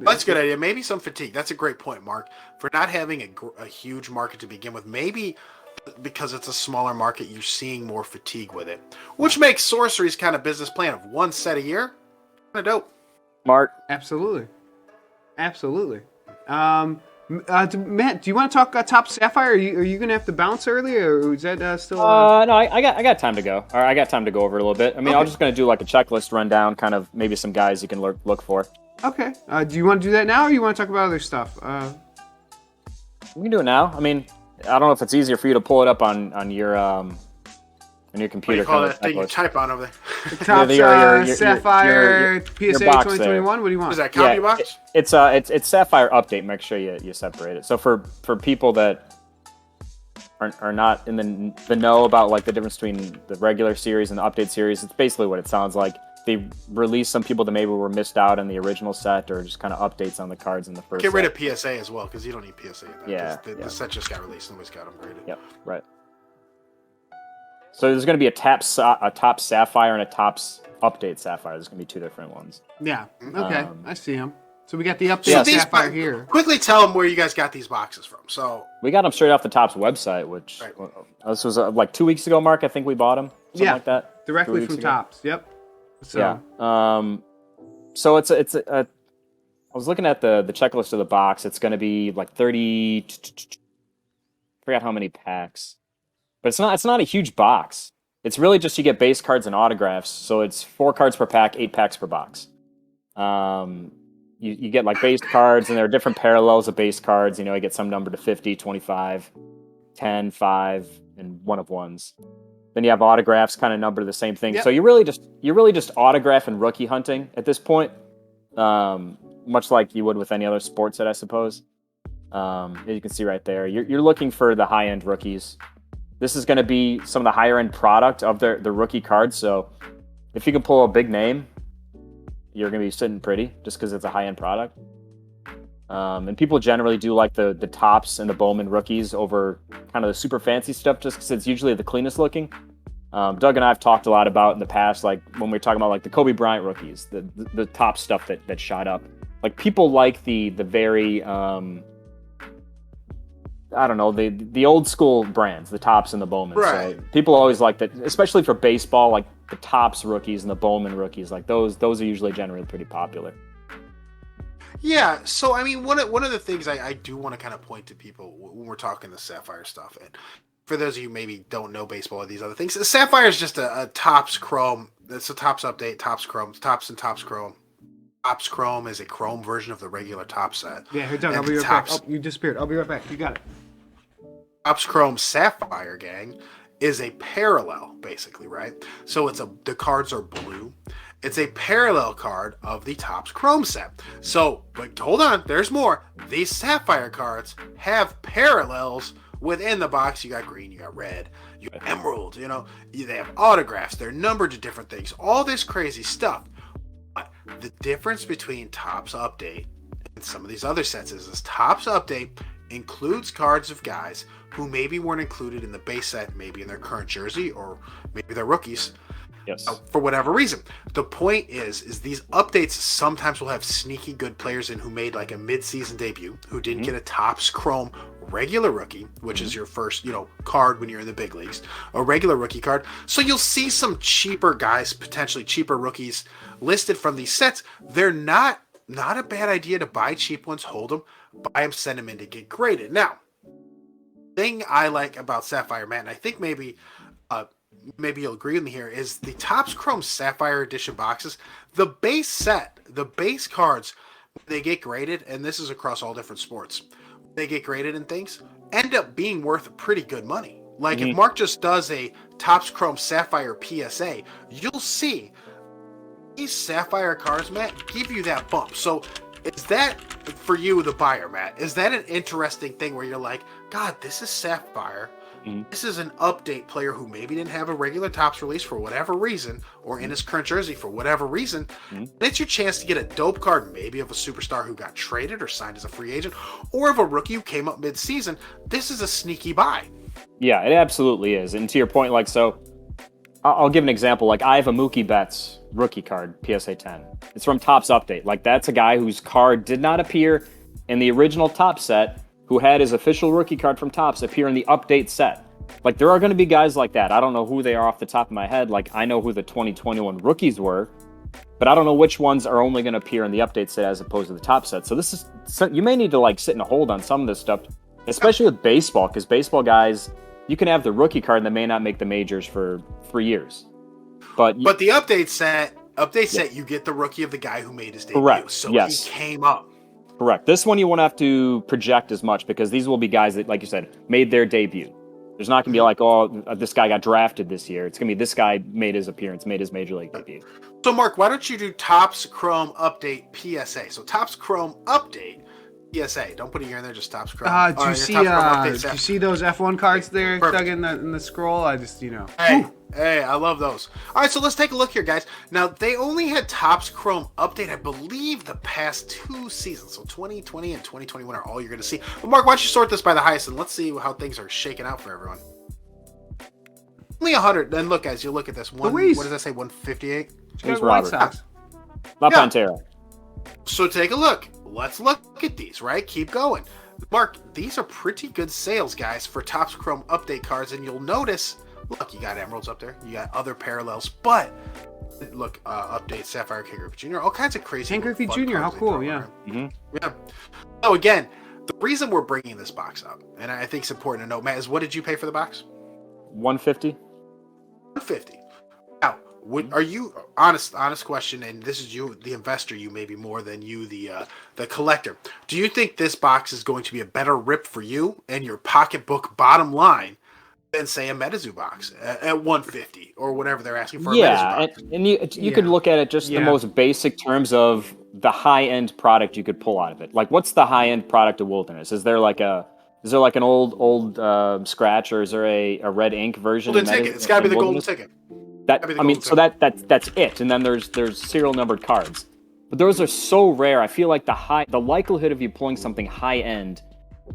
That's a good idea. Maybe some fatigue. That's a great point, Mark. For not having a huge market to begin with, maybe because it's a smaller market, you're seeing more fatigue with it, which makes Sorcery's kind of business plan of one set a year kind of dope. Mark, absolutely. Matt, do you want to talk Top Sapphire? Are you gonna have to bounce early, or is that still? No, I got time to go. Or I got time to go over it a little bit. I mean, okay. I'm just gonna do like a checklist rundown, kind of maybe some guys you can look for. Okay. Do you want to do that now, or you want to talk about other stuff? We can do it now. I mean, I don't know if it's easier for you to pull it up on your computer. What do you call that thing you type on over there? Top Sapphire PSA 2021. What do you want? Is that copy box? It's Sapphire Update. Make sure you separate it. So for people that are not in the know about like the difference between the regular series and the update series, it's basically what it sounds like. They released some people that maybe were missed out on the original set, or just kind of updates on the cards in the first. Get rid of PSA as well, because you don't need PSA. The set just got released and was got upgraded. Yep, right. So there's going to be a top Sapphire and a Tops Update Sapphire. There's going to be two different ones. Yeah. Okay. I see them. So we got the Update Sapphire here. Quickly tell them where you guys got these boxes from. So we got them straight off the Tops website, which this was like 2 weeks ago, Mark. I think we bought them. Something like that. Directly from Tops. Yep. So, Yeah. So I was looking at the checklist of the box. It's going to be like 30. Forgot how many packs, but it's not a huge box. It's really just you get base cards and autographs. So it's 4 cards per pack, 8 packs per box. You get like base cards, and there are different parallels of base cards. You get some numbered to 50, 25, 10, 5, and 1 of 1s. Then you have autographs kind of numbered the same thing. Yep. So you're really just autograph and rookie hunting at this point. Much like you would with any other sports set, I suppose. As you can see right there, you're looking for the high-end rookies. This is going to be some of the higher-end product of the rookie cards. So if you can pull a big name, you're going to be sitting pretty just because it's a high-end product. And people generally do like the tops and the Bowman rookies over kind of the super fancy stuff just because it's usually the cleanest looking. Doug and I have talked a lot about in the past, like when we were talking about like the Kobe Bryant rookies, the top stuff that shot up. Like people like the very I don't know, the old school brands, the Tops and the Bowman. Right. So people always like that, especially for baseball, like the Tops rookies and the Bowman rookies, like those are usually generally pretty popular. Yeah, so I mean, one of the things I do want to kind of point to people when we're talking the Sapphire stuff, and for those of you who maybe don't know baseball or these other things, the Sapphire is just a Topps Chrome. It's a Topps update, Topps Chrome, Topps and Topps Chrome. Topps Chrome is a Chrome version of the regular Topps set. Yeah, here, Doug, I'll be right back. Oh, you disappeared. I'll be right back. You got it. Topps Chrome Sapphire, gang, is a parallel, basically, right? So the cards are blue. It's a parallel card of the Topps Chrome set. So, but hold on, there's more. These Sapphire cards have parallels within the box. You got green, you got red, you got emerald, they have autographs, they're numbered to different things, all this crazy stuff. But the difference between Topps Update and some of these other sets is this Topps Update includes cards of guys who maybe weren't included in the base set, maybe in their current jersey, or maybe they're rookies. Yes. For whatever reason. The point is these updates sometimes will have sneaky good players in who made like a mid-season debut, who didn't get a Topps Chrome regular rookie, which is your first, card when you're in the big leagues, a regular rookie card. So you'll see some cheaper guys, potentially cheaper rookies listed from these sets. They're not a bad idea to buy cheap ones, hold them, buy them, send them in to get graded. Now, thing I like about Sapphire, Matt, and I think maybe you'll agree with me here, is the Topps Chrome Sapphire Edition boxes, the base set, the base cards, they get graded, and this is across all different sports, they get graded and things, end up being worth pretty good money. Like if Mark just does a Topps Chrome Sapphire PSA, you'll see these Sapphire cards, Matt, give you that bump. So is that, for you, the buyer, Matt, is that an interesting thing where you're like, God, this is Sapphire. This is an update player who maybe didn't have a regular Topps release for whatever reason, or in his current jersey for whatever reason. It's your chance to get a dope card, maybe of a superstar who got traded or signed as a free agent, or of a rookie who came up mid-season. This is a sneaky buy. Yeah, it absolutely is. And to your point, like, so I'll give an example. Like, I have a Mookie Betts rookie card, PSA 10. It's from Topps Update. Like, that's a guy whose card did not appear in the original Topps set, who had his official rookie card from Topps appear in the update set. Like, there are going to be guys like that. I don't know who they are off the top of my head. Like, I know who the 2021 rookies were, but I don't know which ones are only going to appear in the update set as opposed to the top set. So you may need to like sit and hold on some of this stuff, especially with baseball, because baseball guys, you can have the rookie card and they may not make the majors for 3 years. But the update set, you get the rookie of the guy who made his debut. Correct. So yes. He came up. Correct. This one you won't have to project as much because these will be guys that, like you said, made their debut. There's not going to be like, oh, this guy got drafted this year. It's going to be this guy made his appearance, made his major league debut. So, Mark, why don't you do Topps Chrome Update PSA? So, Topps Chrome Update PSA. Don't put a year in there, just Topps Chrome. Do you see those F1 cards there, Doug, in the scroll? I just, Hey, I love those. All right, so let's take a look here, guys. Now, they only had Topps Chrome Update, I believe, the past 2 seasons. So 2020 and 2021 are all you're going to see. But, Mark, why don't you sort this by the highest, and let's see how things are shaking out for everyone. Only 100. Then look, guys, you look at this. What does that say, 158? Here's Robert. La Pantera. So take a look. Let's look at these, right? Keep going. Mark, these are pretty good sales, guys, for Topps Chrome Update cards, and you'll notice... Look, you got emeralds up there. You got other parallels. But Look, update Sapphire King Griffey Jr. All kinds of crazy. King Griffey fun Jr. How cards they cool, throw yeah. around. Mm-hmm. Yeah. So again, the reason we're bringing this box up, and I think it's important to note, Matt, is what did you pay for the box? $150. $150. Now, are you honest question? And this is you, the investor, you maybe more than you, the collector. Do you think this box is going to be a better rip for you and your pocketbook bottom line than say a MetaZoo box at $150 or whatever they're asking for? A MetaZoo box? And you could look at it just the most basic terms of the high end product you could pull out of it. Like, what's the high end product of Wilderness? Is there like an old scratch, or is there a red ink version? Golden ticket. It's got to be the golden ticket. That's it. And then there's serial numbered cards. But those are so rare. I feel like the likelihood of you pulling something high end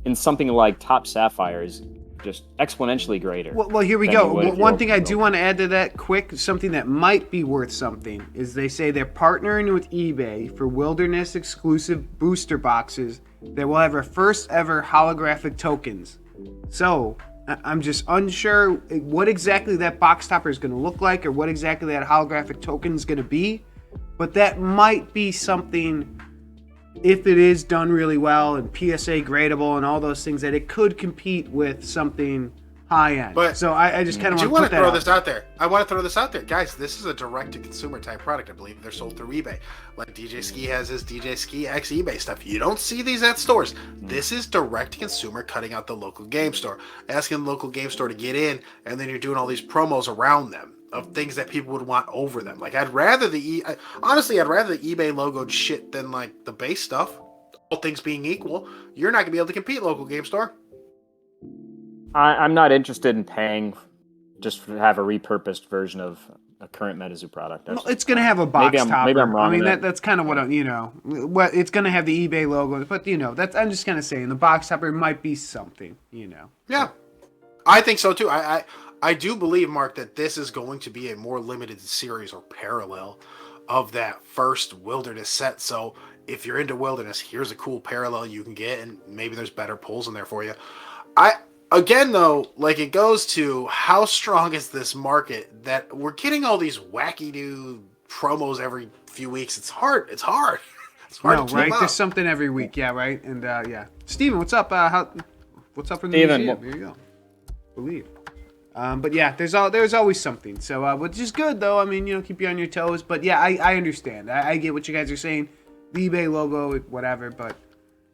in something like Top Sapphire is just exponentially greater. Well, here we go. One thing I do want to add to that quick, something that might be worth something, is they say they're partnering with eBay for Wilderness exclusive booster boxes that will have our first ever holographic tokens. So I'm just unsure what exactly that box topper is going to look like, or what exactly that holographic token is going to be, but that might be something, if it is done really well and PSA gradable and all those things, that it could compete with something high end. But so I just kind of want to put that throw this out there. I want to throw this out there, guys. This is a direct to consumer type product. I believe they're sold through eBay. Like DJ Ski has his DJ Ski X eBay stuff. You don't see these at stores. This is direct to consumer, cutting out the local game store, asking the local game store to get in, and then you're doing all these promos around them of things that people would want over them. Like, honestly, I'd rather the eBay logoed shit than like the base stuff. All things being equal, you're not gonna be able to compete local game store. I'm not interested in paying just to have a repurposed version of a current MetaZoo product. It's going to have a box topper. Maybe I'm wrong. I mean, that's kind of what it's going to have the eBay logo, but I'm just kind of saying the box topper might be something, Yeah, I think so too. I do believe, Mark, that this is going to be a more limited series or parallel of that first Wilderness set. So if you're into Wilderness, here's a cool parallel you can get, and maybe there's better pulls in there for you. Again, though, like, it goes to how strong is this market that we're getting all these wacky new promos every few weeks. It's hard. It's hard to keep right? up. There's something every week. Yeah, right. And yeah, Steven, what's up? What's up in the Steven, museum? Here you go. Believe. But yeah, there's always something. So, which is good though. I mean, keep you on your toes. But yeah, I understand. I get what you guys are saying. The eBay logo, whatever. But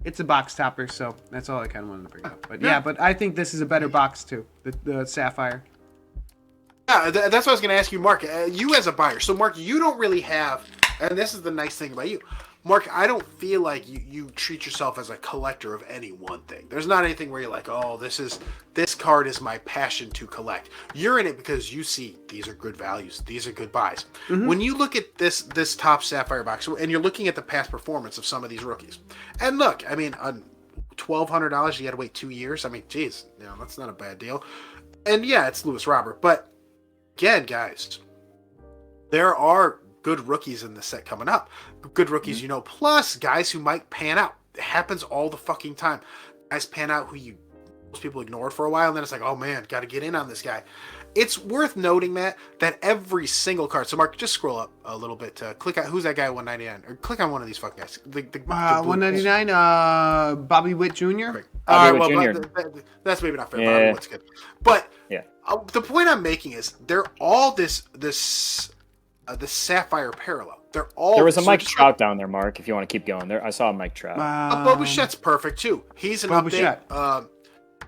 it's a box topper, so that's all I kind of wanted to bring up. But yeah, but I think this is a better box too, the Sapphire. Yeah, that's what I was going to ask you, Mark. You as a buyer. So, Mark, you don't really have, and this is the nice thing about you, Mark, I don't feel like you treat yourself as a collector of any one thing. There's not anything where you're like, oh, this card is my passion to collect. You're in it because you see these are good values. These are good buys. Mm-hmm. When you look at this top Sapphire box, and you're looking at the past performance of some of these rookies, and look, I mean, on $1,200, you had to wait 2 years. I mean, geez, that's not a bad deal. And yeah, it's Lewis Robert, but again, guys, there are good rookies in the set coming up. Good rookies, plus guys who might pan out. It happens all the fucking time. Guys pan out who most people ignored for a while, and then it's like, oh man, got to get in on this guy. It's worth noting, Matt, that every single card. So, Mark, just scroll up a little bit to click on who's that guy at 199, or click on one of these fucking guys. The 199, Bobby Witt Jr. Bobby Witt Jr. That's maybe not fair. Yeah. Bobby Witt's good, but yeah. The point I'm making is they're all this. The Sapphire parallel. They're all. There was a Mike Trout down there, Mark. If you want to keep going, there I saw a Mike Trout. Bo Bichette's perfect too. He's an update.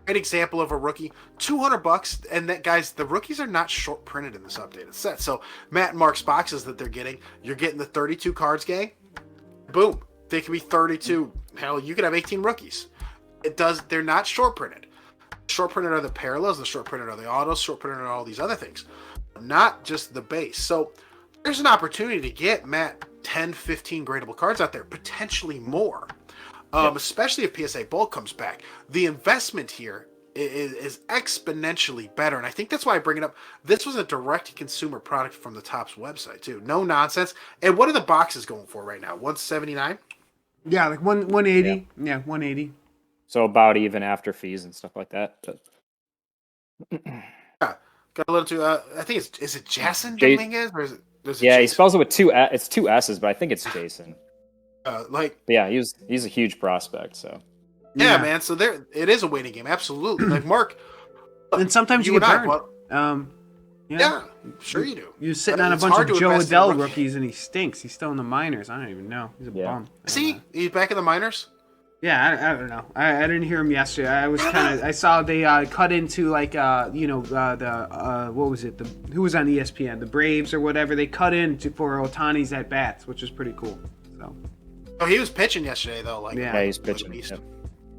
Great example of a rookie. $200, and that, guys, the rookies are not short printed in this updated set. So Matt and Mark's boxes that they're getting, you're getting the 32 cards, gang. Boom, they can be 32. Hell, you could have 18 rookies. They're not short printed. Short printed are the parallels. The short printed are the autos. Short printed are all these other things, not just the base. So there's an opportunity to get, Matt, 10, 15 gradable cards out there, potentially more, especially if PSA Bulk comes back. The investment here is exponentially better, and I think that's why I bring it up. This was a direct-to-consumer product from the Topps website, too. No nonsense. And what are the boxes going for right now? $179? Yeah, like 180. Yeah, 180. So about even after fees and stuff like that. Yeah. Got a little too. I think is it Jason Dominguez or is it? Yeah, he spells it with it's two S's, but I think it's Jason. But yeah, he's a huge prospect. So yeah, man. So it is a waiting game, absolutely. Like Mark, and sometimes you get burned. Yeah, sure you do. You're sitting on a bunch of Joe Adell rookies, and he stinks. He's still in the minors. I don't even know. He's a bum. See, he's back in the minors. Yeah, I don't know. I didn't hear him yesterday. I saw they cut into like what was it? Who was on ESPN? The Braves or whatever. They cut in for Ohtani's at bats, which was pretty cool. So. Oh, he was pitching yesterday though. Yeah, he's pitching.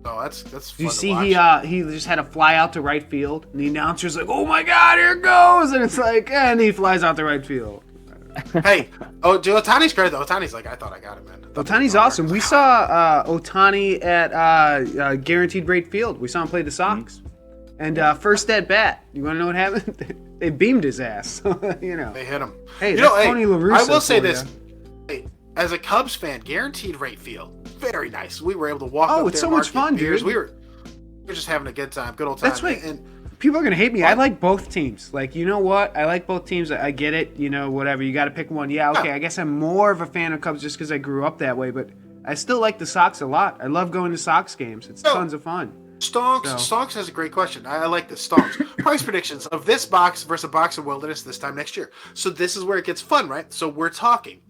Oh, that's fun. You see, he just had to fly out to right field, and the announcer's like, "Oh my God, here it goes!" And it's like, and he flies out to right field. Hey, to Ohtani's credit, though, Ohtani's like, I thought I got him, man. Ohtani's awesome. We saw Ohtani at Guaranteed Rate Field. We saw him play the Sox, and first at bat. You want to know what happened? They beamed his ass. They hit him. Hey, that's Tony La Russa. I will say this. Hey, as a Cubs fan, Guaranteed Rate Field, very nice. We were able to walk up there. Oh, it's so much fun, dude. We were just having a good time. Good old time. That's right. And people are going to hate me. I like both teams. Like, you know what? I like both teams. I get it. You know, whatever. You got to pick one. Yeah, okay. I guess I'm more of a fan of Cubs just because I grew up that way. But I still like the Sox a lot. I love going to Sox games. It's tons of fun. Stonks has a great question. I like this. Stonks. Price predictions of this box versus a box of Wilderness this time next year. So this is where it gets fun, right? So we're talking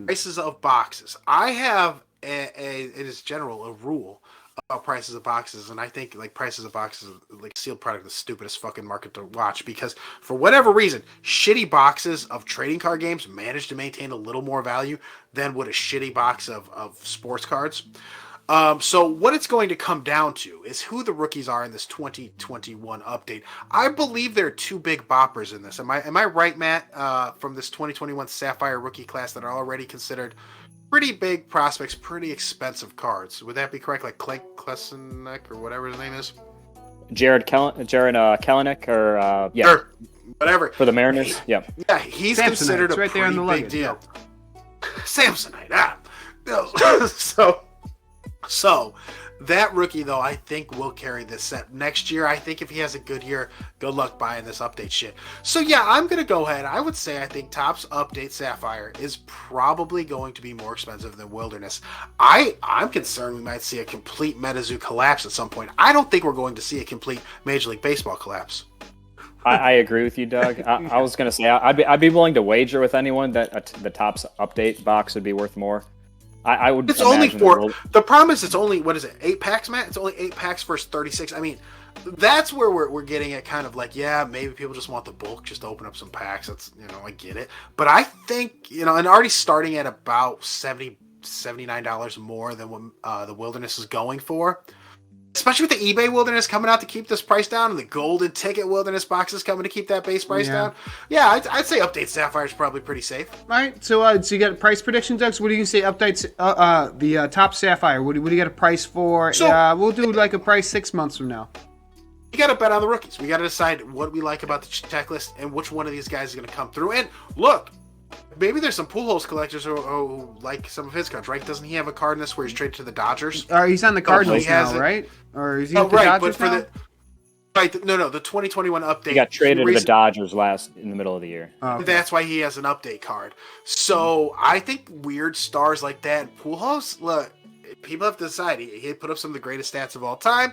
prices of boxes. I have it is general a rule about prices of boxes, and I think like prices of boxes, like sealed product, the stupidest fucking market to watch because for whatever reason, shitty boxes of trading card games manage to maintain a little more value than would a shitty box of sports cards. So what it's going to come down to is who the rookies are in this 2021 update. I believe there are two big boppers in this. Am I right, Matt? From this 2021 Sapphire rookie class that are already considered pretty big prospects, pretty expensive cards. Would that be correct? Like Clay Klesenek or whatever his name is? Jared Kelenic or yeah. Sure. Whatever. For the Mariners? Yeah. Yeah, he's Samsonite. considered a right pretty there big deal. Samsonite. So that rookie, though, I think will carry this set next year. I think if he has a good year, good luck buying this update shit. So yeah, I'm going to go ahead. I would say I think Topps Update Sapphire is probably going to be more expensive than Wilderness. I'm concerned we might see a complete MetaZoo collapse at some point. I don't think we're going to see a complete Major League Baseball collapse. I agree with you, Doug. I was going to say I'd be willing to wager with anyone that the Topps Update box would be worth more. I would. It's only the problem is it's only, what is it, 8 packs, Matt? It's only 8 packs versus 36. I mean, that's where we're getting at kind of like, yeah, maybe people just want the bulk, just to open up some packs. That's, I get it. But I think, and already starting at about $79 more than what the Wilderness is going for. Especially with the eBay Wilderness coming out to keep this price down and the golden ticket Wilderness boxes coming to keep that base price down. Yeah, I'd say Update Sapphire is probably pretty safe. All right, so you got a price prediction, Doug? So what do you say Updates, the Top Sapphire, what do you got a price for? So, we'll do like a price 6 months from now. We got to bet on the rookies. We got to decide what we like about the checklist and which one of these guys is going to come through. And look, maybe there's some Pujols collectors who like some of his cards, right? Doesn't he have a card in this where he's traded to the Dodgers? He's on the Cardinals now, right? Or is he with the Dodgers now? The 2021 update. He got traded to the Dodgers in the middle of the year. Oh, okay. That's why he has an update card. So I think weird stars like that, Pujols, look, people have to decide. He put up some of the greatest stats of all time.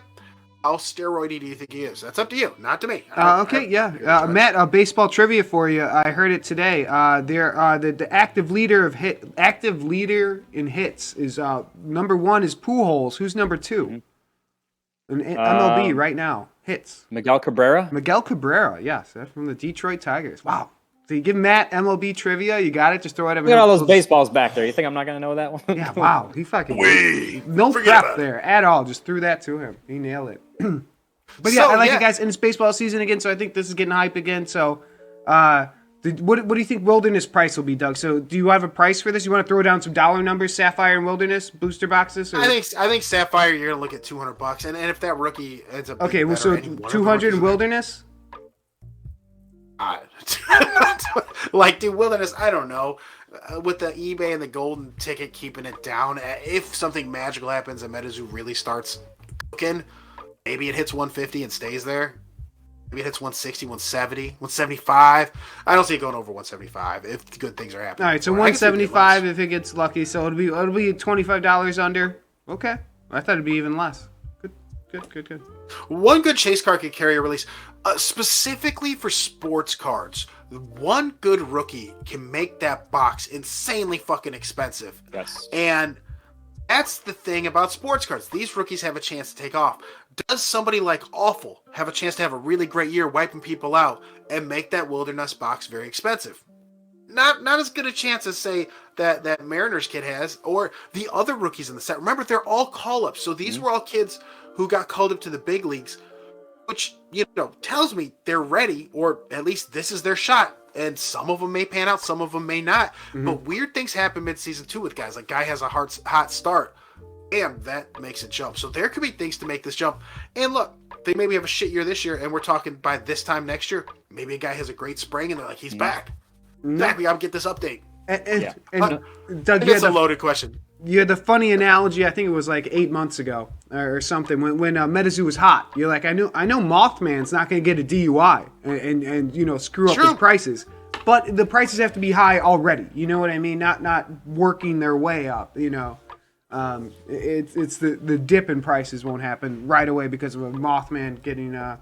How steroidy do you think he is? That's up to you, not to me. Matt, baseball trivia for you. I heard it today. The active leader in hits is number 1 is Pujols. Who's number 2? In MLB right now, hits. Miguel Cabrera, yes, that's from the Detroit Tigers. Wow. So you give Matt MLB trivia, you got it. Just throw it. Look at all those baseballs back there. You think I'm not gonna know that one? Yeah, wow. He fucking no prep there at all. Just threw that to him. He nailed it. But yeah, I like it, guys. And it's baseball season again, so I think this is getting hype again. So, what do you think Wilderness price will be, Doug? So, do you have a price for this? You want to throw down some dollar numbers, Sapphire and Wilderness booster boxes? Or? I think Sapphire, you're gonna look at $200, and if that rookie ends up okay, well, so 200 in Wilderness. Dude, Wilderness, I don't know. With the eBay and the golden ticket keeping it down, if something magical happens and MetaZoo really starts cooking, maybe it hits 150 and stays there. Maybe it hits 160, 170, 175. I don't see it going over 175 if good things are happening. All right, so 175 if it gets lucky. So it'll be $25 under. Okay, I thought it'd be even less. Good. One good chase card can carry a release, specifically for sports cards. One good rookie can make that box insanely fucking expensive. Yes. And that's the thing about sports cards. These rookies have a chance to take off. Does somebody like Awful have a chance to have a really great year wiping people out and make that Wilderness box very expensive? Not as good a chance as, say, that Mariners kid has, or the other rookies in the set. Remember, they're all call-ups. So these were all kids who got called up to the big leagues, which, tells me they're ready, or at least this is their shot. And some of them may pan out, some of them may not. Mm-hmm. But weird things happen mid-season too with guys. Like, guy has a hot start. Damn, that makes it jump. So there could be things to make this jump. And look, they maybe have a shit year this year, and we're talking by this time next year, maybe a guy has a great spring, and they're like, he's back. Back, we gotta get this update. And Doug, it's a loaded question. You had the funny analogy, I think it was like 8 months ago or something, when MetaZoo was hot. You're like, I know Mothman's not going to get a DUI and screw up his prices. But the prices have to be high already. You know what I mean? Not working their way up, It's the dip in prices won't happen right away because of a Mothman getting a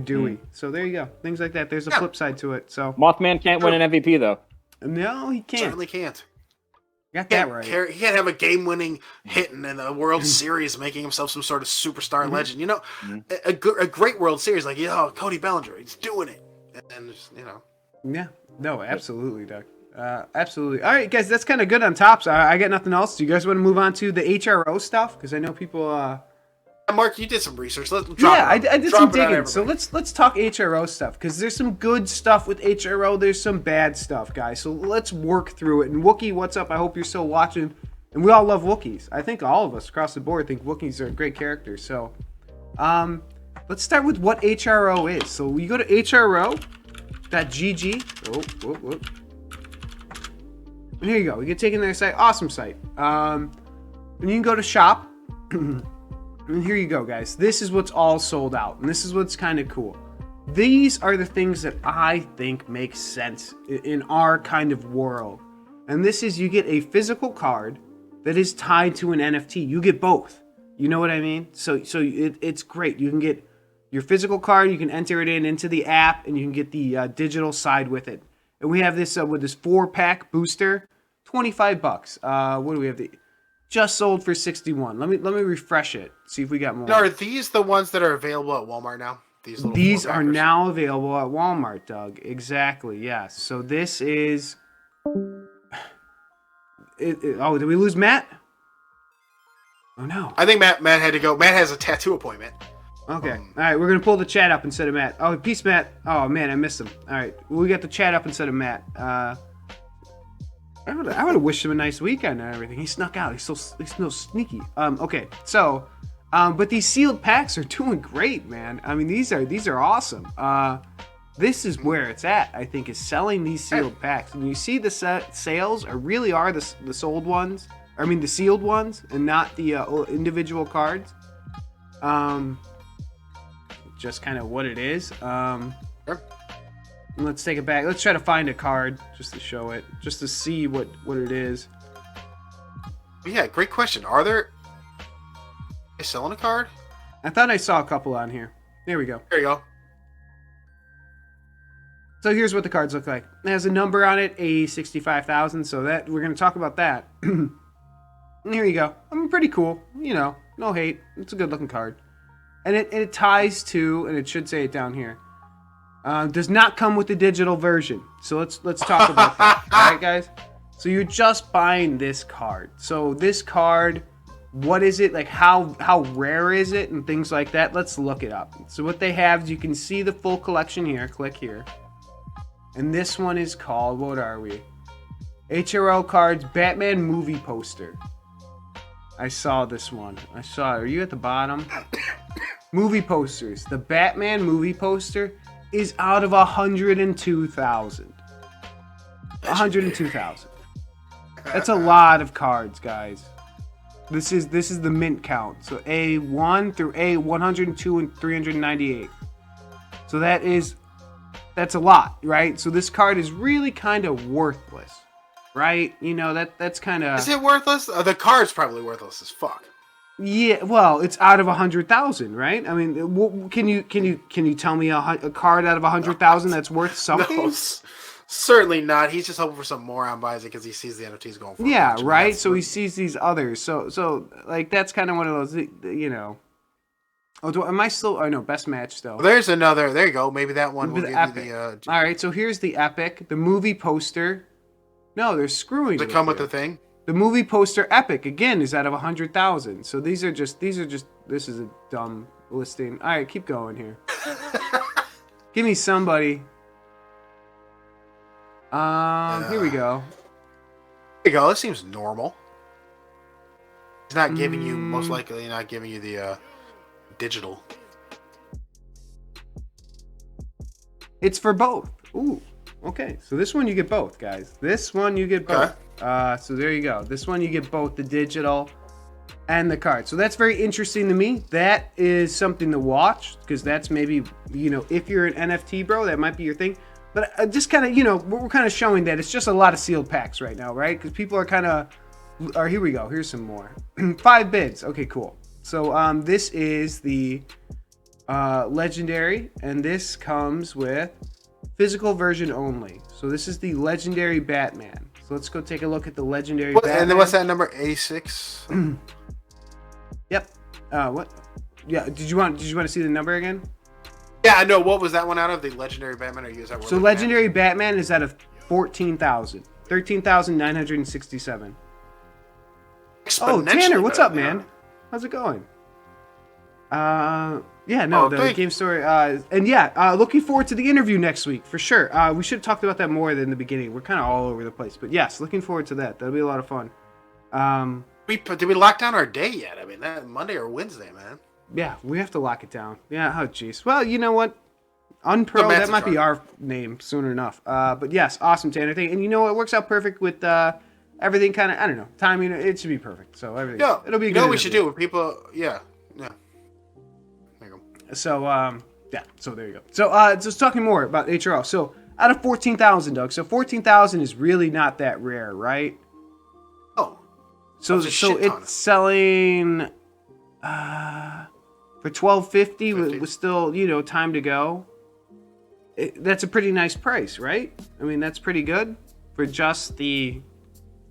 Dewey. So there you go. Things like that. There's a flip side to it. So Mothman can't win an MVP though. No, he can't. Certainly can't. Got that right. He can't have a game-winning hit in the World Series, making himself some sort of superstar legend. A great World Series, like Cody Bellinger, he's doing it, and Yeah, no, absolutely, Doug. Absolutely. All right, guys, that's kind of good on tops. I got nothing else. Do you guys want to move on to the HRO stuff? Because I know people. Mark, you did some research. I did some digging. So let's talk HRO stuff, because there's some good stuff with HRO. There's some bad stuff, guys. So let's work through it. And Wookie, what's up? I hope you're still watching. And we all love Wookiees. I think all of us across the board think Wookiees are great characters. So let's start with what HRO is. So we go to HRO.gg. And here you go. You get taken to their site. Awesome site. And you can go to shop. And here you go, guys. This is what's all sold out. And this is what's kind of cool. These are the things that I think make sense in our kind of world. And this is, you get a physical card that is tied to an NFT. You get both. You know what I mean? So it's great. You can get your physical card. You can enter it into the app. And you can get the digital side with it. And we have this with this 4-pack booster. $25. What do we have? Just sold for $61. Let me refresh it. See if we got more. Now, are these the ones that are available at Walmart now? These are now available at Walmart, Doug. Exactly. Yes. So this is. Did we lose Matt? Oh no. I think Matt had to go. Matt has a tattoo appointment. Okay. All right. We're gonna pull the chat up instead of Matt. Oh, peace, Matt. Oh man, I missed him. All right. We got the chat up instead of Matt. I would have wished him a nice weekend and everything. He snuck out. He's so sneaky. Okay, so, but these sealed packs are doing great, man. I mean, these are awesome. This is where it's at, I think, is selling these sealed packs. And you see the sales really are the sold ones. I mean, the sealed ones, and not the individual cards. Just kind of what it is. Sure. Let's take it back. Let's try to find a card just to show it, just to see what it is. Yeah, great question. Are they selling a card? I thought I saw a couple on here. There we go. There you go. So here's what the cards look like. It has a number on it, A65,000. So that we're going to talk about that. And here you go. I mean, pretty cool. No hate. It's a good looking card. And it ties to, and it should say it down here. Does not come with the digital version. So let's talk about that. All right, guys? So you're just buying this card. So this card, what is it? Like, how rare is it? And things like that. Let's look it up. So what they have is you can see the full collection here. Click here. And this one is called, what are we? HRO cards, Batman movie poster. I saw this one. Are you at the bottom? Movie posters. The Batman movie poster is out of 102,000. 102,000. That's a lot of cards, guys. This is the mint count. So A1 through A102 and 398. So that's a lot, right? So this card is really kind of worthless, right? You know, that's kind of... Is it worthless? The card's probably worthless as fuck. Yeah, well, it's out of 100,000, right? I mean, can you tell me a card out of 100,000 that's worth something? No, certainly not. He's just hoping for some moron buys it because he sees the NFTs going for. Yeah, right. So he sees these others. So like that's kind of one of those, you know. Oh, am I still? Oh no, best match still. Well, there's another. There you go. Maybe that one will give epic. you the. All right, so here's the epic, the movie poster. No, they're screwing. Does it come with the thing? The movie poster epic again is out of 100,000. So these are just. This is a dumb listing. All right, keep going here. Give me somebody. Here we go. There you go. This seems normal. He's not giving you, most likely, not giving you the digital. It's for both. Ooh. Okay. So this one you get both, guys. This one you get both. So there you go. This one you get both the digital and the card. So that's very interesting to me. That is something to watch because that's maybe, you know, if you're an NFT bro, that might be your thing. But just kind of, you know, we're kind of showing that it's just a lot of sealed packs right now, right? Because people are kind of, or here we go. Here's some more. 5 bids. Okay, cool. So this is the legendary, and this comes with physical version only. So this is the legendary Batman. So let's go take a look at the legendary Batman. And then what's that number? A6. Yep. What? Yeah. Did you want to see the number again? Yeah, I know. What was that one out of? The legendary Batman, or use that word? So legendary Batman is out of 14,000. 13,967. Oh, Tanner, what's up, man? How's it going? Yeah, no, the game story. And yeah, looking forward to the interview next week for sure. We should have talked about that more than the beginning. We're kind of all over the place, but yes, looking forward to that. That'll be a lot of fun. Did we lock down our day yet? I mean, that Monday or Wednesday, man. Yeah, we have to lock it down. Yeah, oh jeez. Well, you know what? Unpro, that might be our name soon enough. But yes, awesome Tanner thing. And you know, it works out perfect with everything kind of, I don't know, timing. It should be perfect. So everything. Yeah, it'll be good. You know what we should do? People, yeah. There you go. So, yeah, so there you go. So, just talking more about HRO. So, out of 14,000, Doug. So, 14,000 is really not that rare, right? Oh. So it's selling for $12.50 with still, you know, time to go. That's a pretty nice price, right? I mean, that's pretty good for just the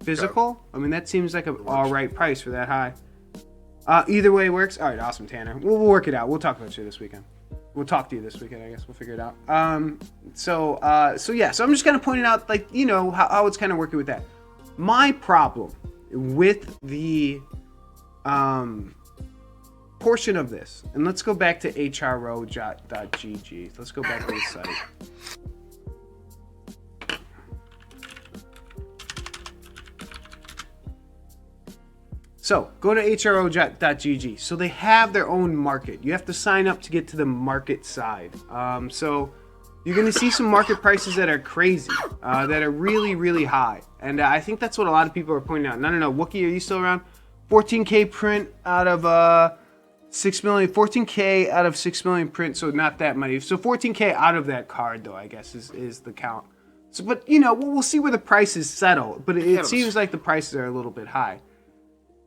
physical. I mean, that seems like an all right price for that high. Either way works. All right, awesome, Tanner. We'll work it out. We'll talk about you this weekend. We'll talk to you this weekend, I guess. We'll figure it out. So yeah. So I'm just kind of pointing out, like, you know, how it's kind of working with that. My problem with the portion of this, and let's go back to HRO.gg. Let's go back to the site. So go to HRO.gg. So they have their own market. You have to sign up to get to the market side. So you're going to see some market prices that are crazy, that are really, really high. And I think that's what a lot of people are pointing out. No. Wookie, are you still around? 14K print out of 6 million. 14K out of 6 million print, so not that many. So 14K out of that card, though, I guess, is the count. So, but, you know, we'll see where the prices settle. But it seems like the prices are a little bit high.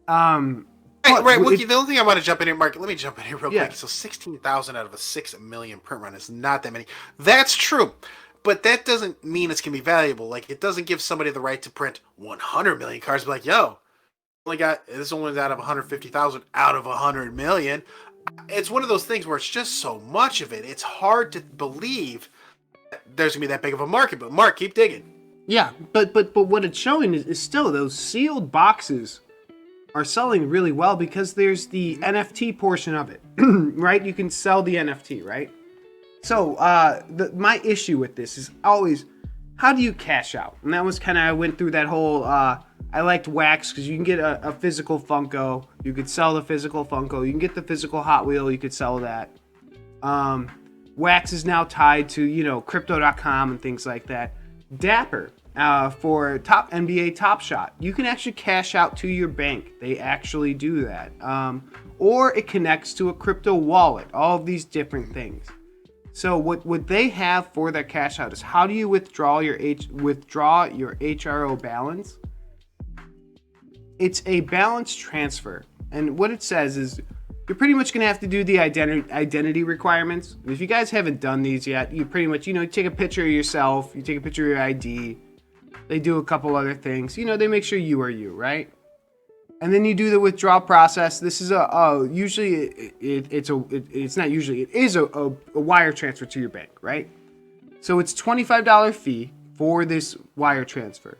Right, Wookie, the only thing I want to jump in here, Mark, let me jump in here real quick. So 16,000 out of a 6 million print run is not that many. That's true. But that doesn't mean it's going to be valuable. Like, it doesn't give somebody the right to print 100 million cards. Be like, yo, this only out of 150,000 out of 100 million. It's one of those things where it's just so much of it. It's hard to believe there's going to be that big of a market. But Mark, keep digging. Yeah, but what it's showing is still those sealed boxes are selling really well because there's the NFT portion of it, right? You can sell the NFT, right? So my issue with this is always, how do you cash out? And that was kind of, I went through that whole, I liked Wax because you can get a physical Funko. You could sell the physical Funko. You can get the physical Hot Wheel. You could sell that. Wax is now tied to, you know, Crypto.com and things like that. Dapper. For top NBA Top Shot, you can actually cash out to your bank. They actually do that. Or it connects to a crypto wallet. All of these different things. So what they have for their cash out is how do you withdraw your HRO balance? It's a balance transfer. And what it says is you're pretty much going to have to do the identity requirements. If you guys haven't done these yet, you pretty much, you take a picture of yourself, you take a picture of your ID. They do a couple other things. They make sure you are you, right? And then you do the withdrawal process. This is usually it's not usually, it is a wire transfer to your bank, right? So it's $25 fee for this wire transfer.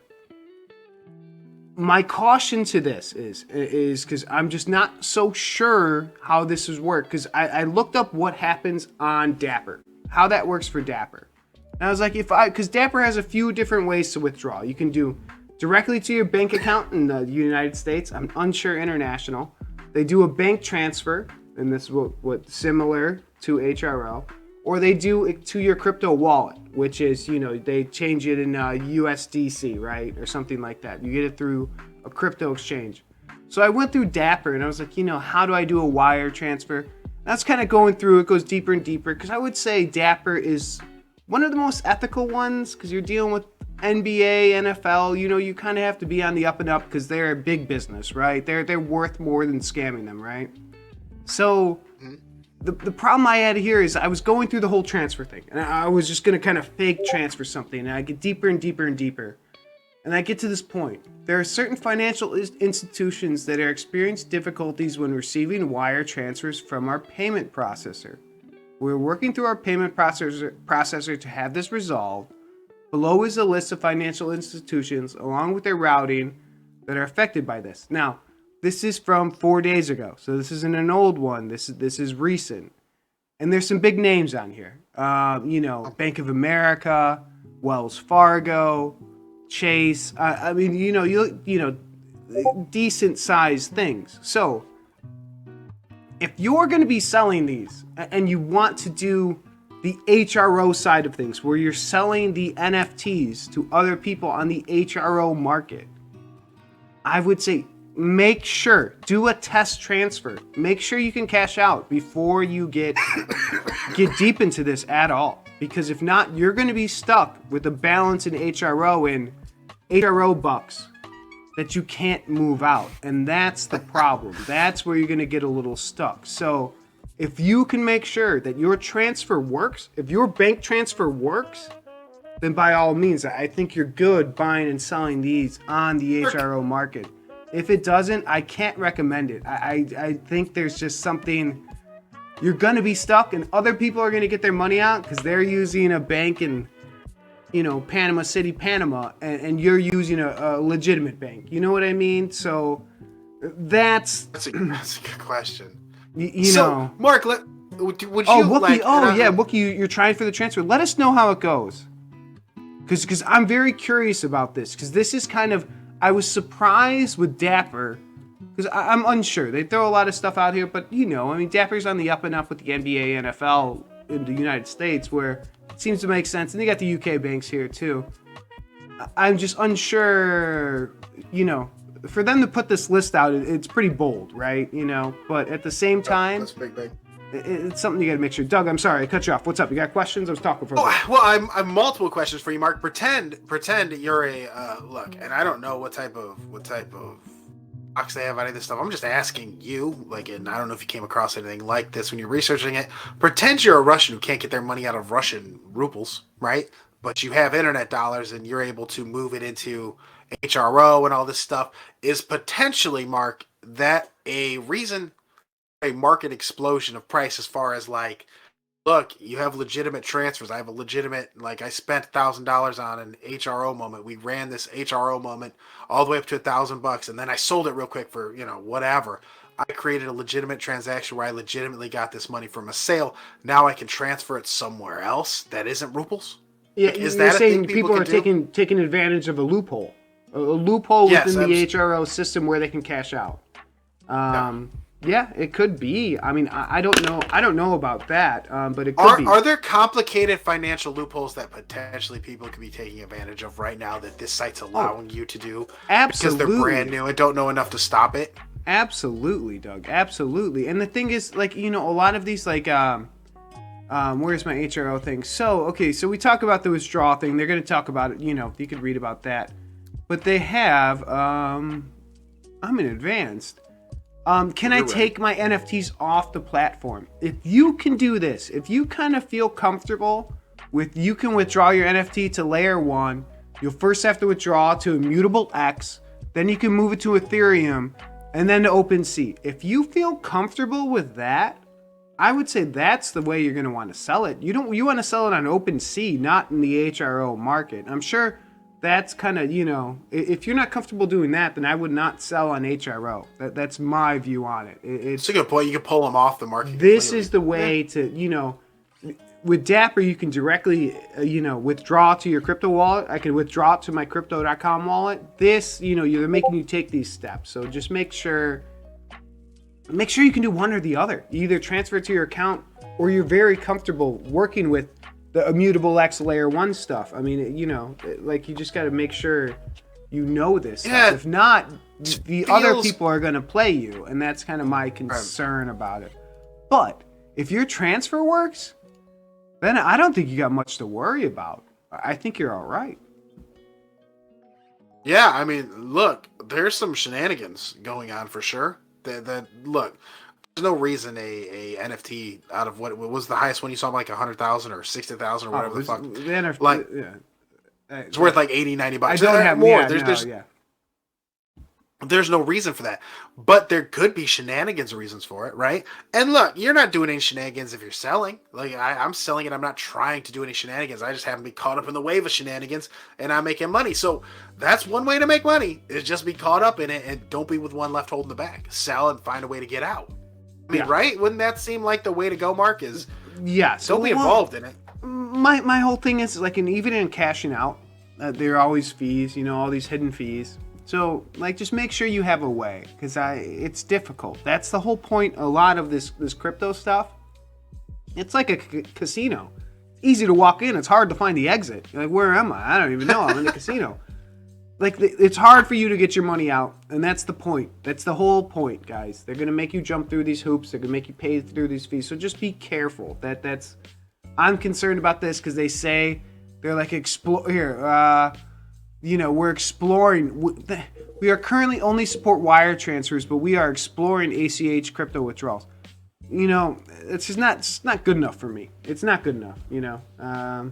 My caution to this is because I'm just not so sure how this is work, because I looked up what happens on Dapper, how that works for Dapper. And I was like, because Dapper has a few different ways to withdraw. You can do directly to your bank account in the United States. I'm unsure international. They do a bank transfer, and this is what similar to HRO, or they do it to your crypto wallet, which is, they change it in USDC, right? Or something like that. You get it through a crypto exchange. So I went through Dapper and I was like, how do I do a wire transfer? That's kind of going through, it goes deeper and deeper, because I would say Dapper is one of the most ethical ones, because you're dealing with NBA, NFL, you kind of have to be on the up and up because they're a big business, right? They're worth more than scamming them, right? So the problem I had here is I was going through the whole transfer thing, and I was just going to kind of fake transfer something, and I get deeper and deeper and deeper. And I get to this point. There are certain financial institutions that are experiencing difficulties when receiving wire transfers from our payment processor. We're working through our payment processor to have this resolved. Below is a list of financial institutions along with their routing that are affected by this. Now, this is from 4 days ago, so this isn't an old one. This is recent, and there's some big names on here. Bank of America, Wells Fargo, Chase. Decent sized things. So, if you're going to be selling these and you want to do the HRO side of things, where you're selling the NFTs to other people on the HRO market, I would say make sure, do a test transfer. Make sure you can cash out before you get deep into this at all. Because if not, you're going to be stuck with a balance in HRO bucks that you can't move out. And that's the problem. That's where you're going to get a little stuck. So if you can make sure that your transfer works, if your bank transfer works, then by all means, I think you're good buying and selling these on the HRO market. If it doesn't, I can't recommend it. I think there's just something, you're going to be stuck, and other people are going to get their money out because they're using a bank in, Panama City, Panama, and you're using a legitimate bank. You know what I mean? So that's a good question. So, Mark, would you Wookie, Wookie, you're trying for the transfer. Let us know how it goes. Because I'm very curious about this. Because this is kind of, I was surprised with Dapper. Because I'm unsure. They throw a lot of stuff out here. But, Dapper's on the up and up with the NBA, NFL in the United States, where it seems to make sense. And they got the UK banks here, too. I'm just unsure, for them to put this list out, it's pretty bold, right? But at the same time, that's big. It's something you got to make sure. Doug, I'm sorry, I cut you off. What's up? You got questions? I was talking for a bit. Well, I'm multiple questions for you, Mark. Pretend you're a look, and I don't know what type of box they have any of this stuff. I'm just asking you, and I don't know if you came across anything like this when you're researching it. Pretend you're a Russian who can't get their money out of Russian rubles, right? But you have internet dollars, and you're able to move it into HRO and all this stuff. Is potentially, Mark, that a reason, a market explosion of price as far as look, you have legitimate transfers. I have a legitimate, I spent $1,000 on an HRO moment. We ran this HRO moment all the way up to $1,000, and then I sold it real quick for, whatever. I created a legitimate transaction where I legitimately got this money from a sale. Now I can transfer it somewhere else that isn't rubles. Yeah, is that saying people are taking advantage of a loophole? A loophole within the HRO system where they can cash out. Yeah, it could be. I don't know. I don't know about that, but it could be. Are there complicated financial loopholes that potentially people could be taking advantage of right now that this site's allowing you to do? Absolutely. Because they're brand new and don't know enough to stop it? Absolutely, Doug. Absolutely. And the thing is, a lot of these, Where's my HRO thing? So, okay, so we talk about the withdrawal thing. They're going to talk about it, you know, you could read about that. But they have, I'm in advanced. Can I take my NFTs off the platform? If you can do this, if you kind of feel comfortable with, you can withdraw your NFT to layer 1. You'll first have to withdraw to Immutable X. Then you can move it to Ethereum and then to OpenSea. If you feel comfortable with that, I would say that's the way you're going to want to sell it. You want to sell it on OpenSea, not in the HRO market. I'm sure that's kind of, you know, if you're not comfortable doing that, then I would not sell on HRO. That's my view on it. It's a good point. You can pull them off the market. This completely. is the way to, you know, with Dapper, you can directly, you know, withdraw to your crypto wallet. I can withdraw to my crypto.com wallet. This, you know, they're making you take these steps. So just make sure you can do one or the other. You either transfer it to your account or you're very comfortable working with the Immutable X layer 1 stuff. I mean, you know, like you just got to make sure you know this stuff. If not, the other people are going to play you. And that's kind of my concern about it. But if your transfer works, then I don't think you got much to worry about. I think you're all right. Yeah, I mean, look, there's some shenanigans going on for sure. That look, there's no reason a NFT out of what was the highest one you saw, like 100,000 or 60,000 or whatever the fuck. The NFT, like, it's worth like 80, 90 bucks. I don't have more. There's no reason for that, but there could be shenanigans reasons for it, right? And look, you're not doing any shenanigans if you're selling. Like I'm selling it, I'm not trying to do any shenanigans. I just happen to be caught up in the wave of shenanigans, and I'm making money. So that's one way to make money is just be caught up in it and don't be with one left holding the bag. Sell and find a way to get out. I mean, right? Wouldn't that seem like the way to go, Mark? Is don't be involved in it. My whole thing is like, even in cashing out, there are always fees. You know, all these hidden fees. So, like, just make sure you have a way, because it's difficult. That's the whole point. A lot of this crypto stuff, it's like a casino. It's easy to walk in. It's hard to find the exit. You're like, where am I? I don't even know. I'm in the casino. Like, it's hard for you to get your money out, and that's the point. That's the whole point, guys. They're gonna make you jump through these hoops. They're gonna make you pay through these fees. So just be careful. I'm concerned about this because they say they're like you know, we're exploring. We are currently only support wire transfers, but we are exploring ACH crypto withdrawals. You know, it's not good enough for me. It's not good enough. You know,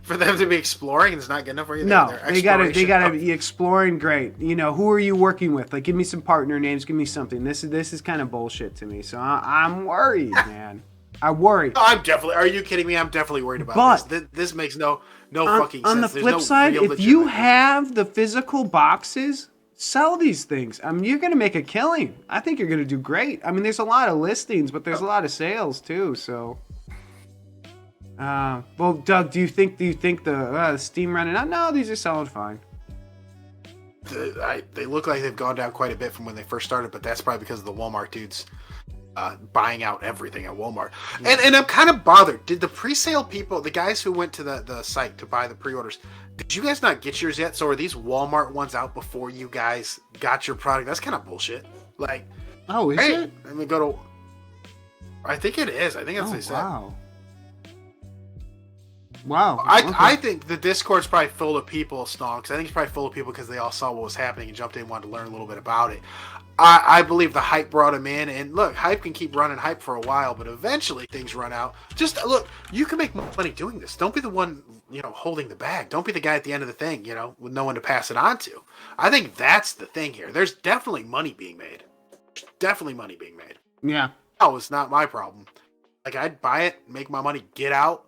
for them to be exploring, it's not good enough for you. No, they gotta be exploring. Great. You know, who are you working with? Like, give me some partner names. Give me something. This is kind of bullshit to me. So I'm worried, man. I worry. I'm definitely. Are you kidding me? I'm definitely worried about this. This makes no fucking sense. On the flip side, if you have the physical boxes, sell these things. I mean, you're gonna make a killing. I think you're gonna do great. I mean, there's a lot of listings, but there's a lot of sales too. So, well, Doug, do you think the Steam running out? No, these are selling fine. They look like they've gone down quite a bit from when they first started, but that's probably because of the Walmart dudes. Buying out everything at Walmart. And I'm kind of bothered. Did the pre-sale people, the guys who went to the site to buy the pre-orders, did you guys not get yours yet? So are these Walmart ones out before you guys got your product? That's kind of bullshit. Like, is it? I mean, go to. I think it is. I think that's what they said. Wow. I think the Discord's probably full of people, Stonks. I think it's probably full of people because they all saw what was happening and jumped in and wanted to learn a little bit about it. I believe the hype brought him in, and look, hype can keep running hype for a while, but eventually things run out. Just look, you can make money doing this. Don't be the one, you know, holding the bag. Don't be the guy at the end of the thing, you know, with no one to pass it on to. I think that's the thing here. There's definitely money being made. Yeah. Oh, it's not my problem. Like, I'd buy it, make my money, get out.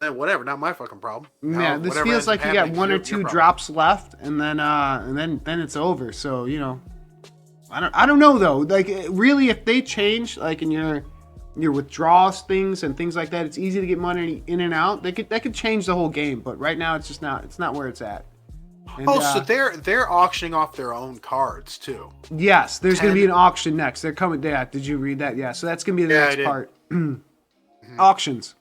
Then whatever, not my fucking problem. Yeah, this feels like you got one or two drops left, and then it's over. So, you know, I don't know though. Like, really, if they change, like, in your withdrawals things and things like that, it's easy to get money in and out. That could change the whole game. But right now, it's just not. It's not where it's at. And, so they're auctioning off their own cards too. Yes, there's going to be an auction next. They're coming. Yeah, did you read that? Yeah, so that's going to be the next part. Auctions.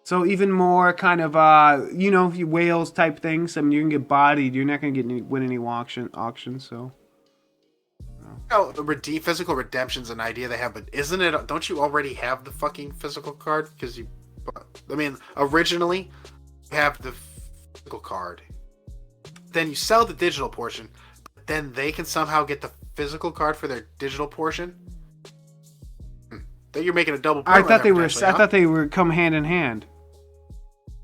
So even more kind of, you know, whales type things. I mean, you can get bodied. You're not going to win any auctions. So Oh, physical redemption's an idea they have, but isn't it? Don't you already have the fucking physical card? Because originally you have the physical card. Then you sell the digital portion, but then they can somehow get the physical card for their digital portion. Then you're making a double. I thought they were. I thought they were come hand in hand.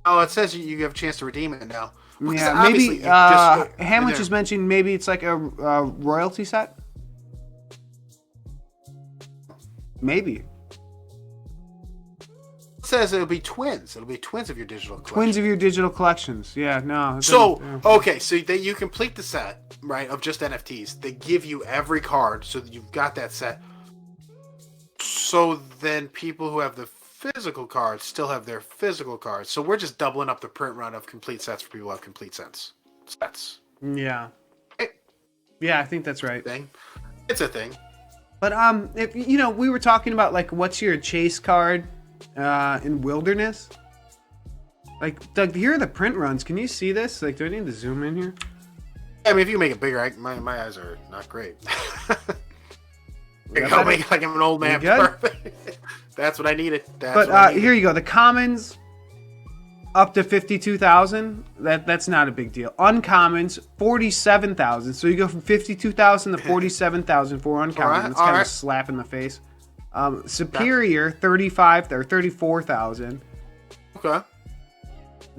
Oh, it says you have a chance to redeem it now. Well, yeah, maybe. Hamlet just mentioned maybe it's like a royalty set. Maybe. It says it'll be twins. It'll be twins of your digital collection. Twins of your digital collections. Yeah, no. So, okay, so you complete the set, right, of just NFTs. They give you every card, so that you've got that set. So then people who have the physical cards still have their physical cards. So we're just doubling up the print run of complete sets for people who have complete sets. Yeah. Hey. Yeah, I think that's right. Thing. It's a thing. But if we were talking about like what's your chase card in Wilderness? Like, Doug, here are the print runs. Can you see this? Like, do I need to zoom in here? I mean, if you make it bigger, my eyes are not great. I'll make like I'm an old man. Perfect. That's what I needed. Here you go. The commons up to 52,000. That's not a big deal. Uncommons 47,000. So you go from 52,000 to 47,000 for uncommon. It's kind of a slap in the face. Superior 35 or 34,000. Okay.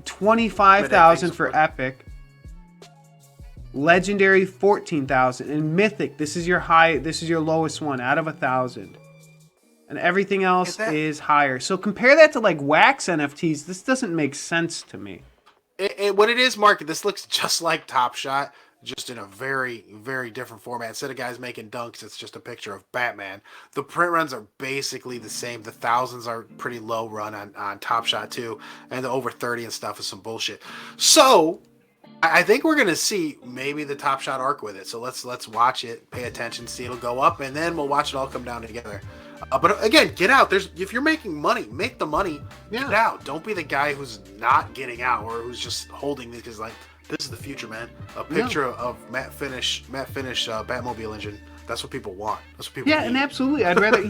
25,000 for epic. Legendary 14,000, and mythic. This is your lowest one out of 1,000, and everything else is higher. So compare that to like wax NFTs. This doesn't make sense to me. What it is, Mark, this looks just like Top Shot, just in a very, very different format. Instead of guys making dunks, it's just a picture of Batman. The print runs are basically the same. The thousands are pretty low run on Top Shot too, and the over 30 and stuff is some bullshit. So I think we're gonna see maybe the Top Shot arc with it. So let's watch it, pay attention, see it'll go up, and then we'll watch it all come down together. But again, get out. If you're making money, make the money. Get out. Don't be the guy who's not getting out or who's just holding this because like this is the future, man. A picture of Matt Finish Batmobile engine. That's what people want. That's what people need. And absolutely. I'd rather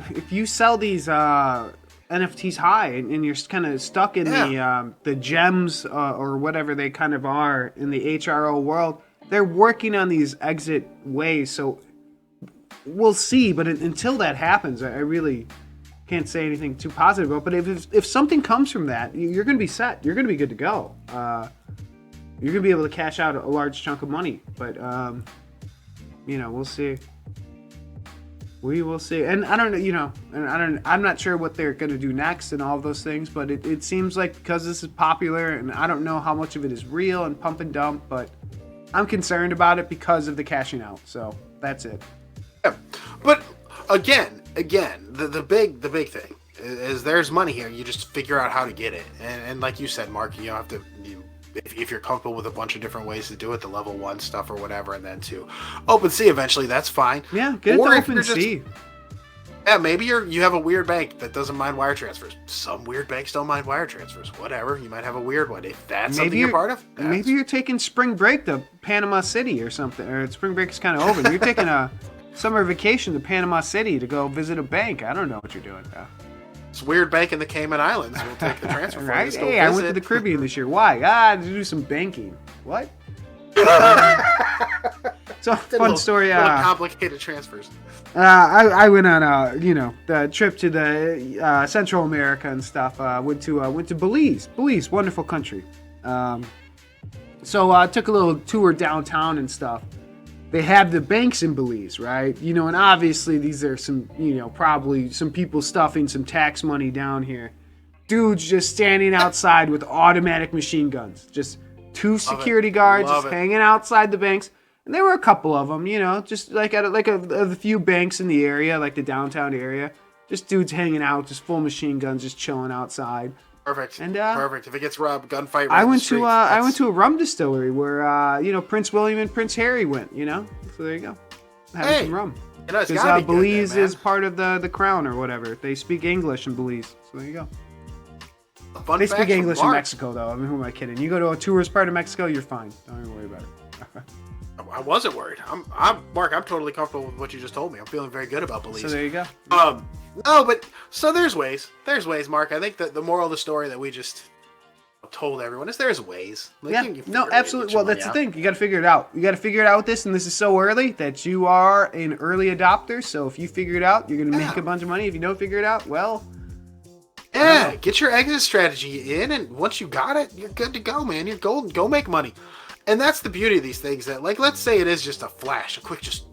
if you sell these NFTs high and you're kind of stuck in the gems or whatever they kind of are in the HRO world, they're working on these exit ways. So we'll see. But until that happens, I really can't say anything too positive about. But if something comes from that, you're going to be set. You're going to be good to go. You're going to be able to cash out a large chunk of money. But we'll see. We will see. And I don't know, I'm not sure what they're going to do next and all of those things, but it seems like because this is popular, and I don't know how much of it is real and pump and dump, but I'm concerned about it because of the cashing out. So that's it. Yeah. But again, the big thing is there's money here. You just figure out how to get it. And like you said, Mark, you don't have to, if you're comfortable with a bunch of different ways to do it, the level 1 stuff or whatever, and then to OpenSea eventually, that's fine. Yeah, get it to OpenSea. Yeah, maybe you have a weird bank that doesn't mind wire transfers. Some weird banks don't mind wire transfers. Whatever, you might have a weird one. If that's something you're part of, maybe you're taking spring break to Panama City or something, or spring break is kind of over. You're taking a summer vacation to Panama City to go visit a bank. I don't know what you're doing now. It's a weird bank in the Cayman Islands. We'll take the transfer. Right? Hey, I went to the Caribbean this year. Why? To do some banking. What? So fun story. Complicated transfers. I went on the trip to the Central America and stuff. Went to Belize. Belize, wonderful country. So I took a little tour downtown and stuff. They have the banks in Belize, right? And obviously these are some, probably some people stuffing some tax money down here. Dudes just standing outside with automatic machine guns. Just two security guards just hanging outside the banks. And there were a couple of them, just like at a few banks in the area, like the downtown area. Just dudes hanging out, just full machine guns, just chilling outside. Perfect. And perfect. If it gets robbed, gunfight. I went to a rum distillery where Prince William and Prince Harry went. So there you go. Having some rum. Because Belize is part of the crown or whatever. They speak English in Belize. So there you go. They speak English in Mexico though. I mean, who am I kidding? You go to a tourist part of Mexico, you're fine. Don't even worry about it. I wasn't worried. I'm Mark. I'm totally comfortable with what you just told me. I'm feeling very good about beliefs. So there you go. No, but so there's ways. There's ways, Mark. I think that the moral of the story that we just told everyone is there's ways. Like, Yeah, you can no, figure a way to absolutely. get your Well, money that's the out. thing. You got to figure it out. You got to figure it out with this, and this is so early that you are an early adopter. So if you figure it out, you're going to make a bunch of money. If you don't figure it out, well, Yeah, get your exit strategy in, and once you got it, you're good to go, man. You're golden. Go make money. And that's the beauty of these things. That, like, let's say it is just a flash, a quick, just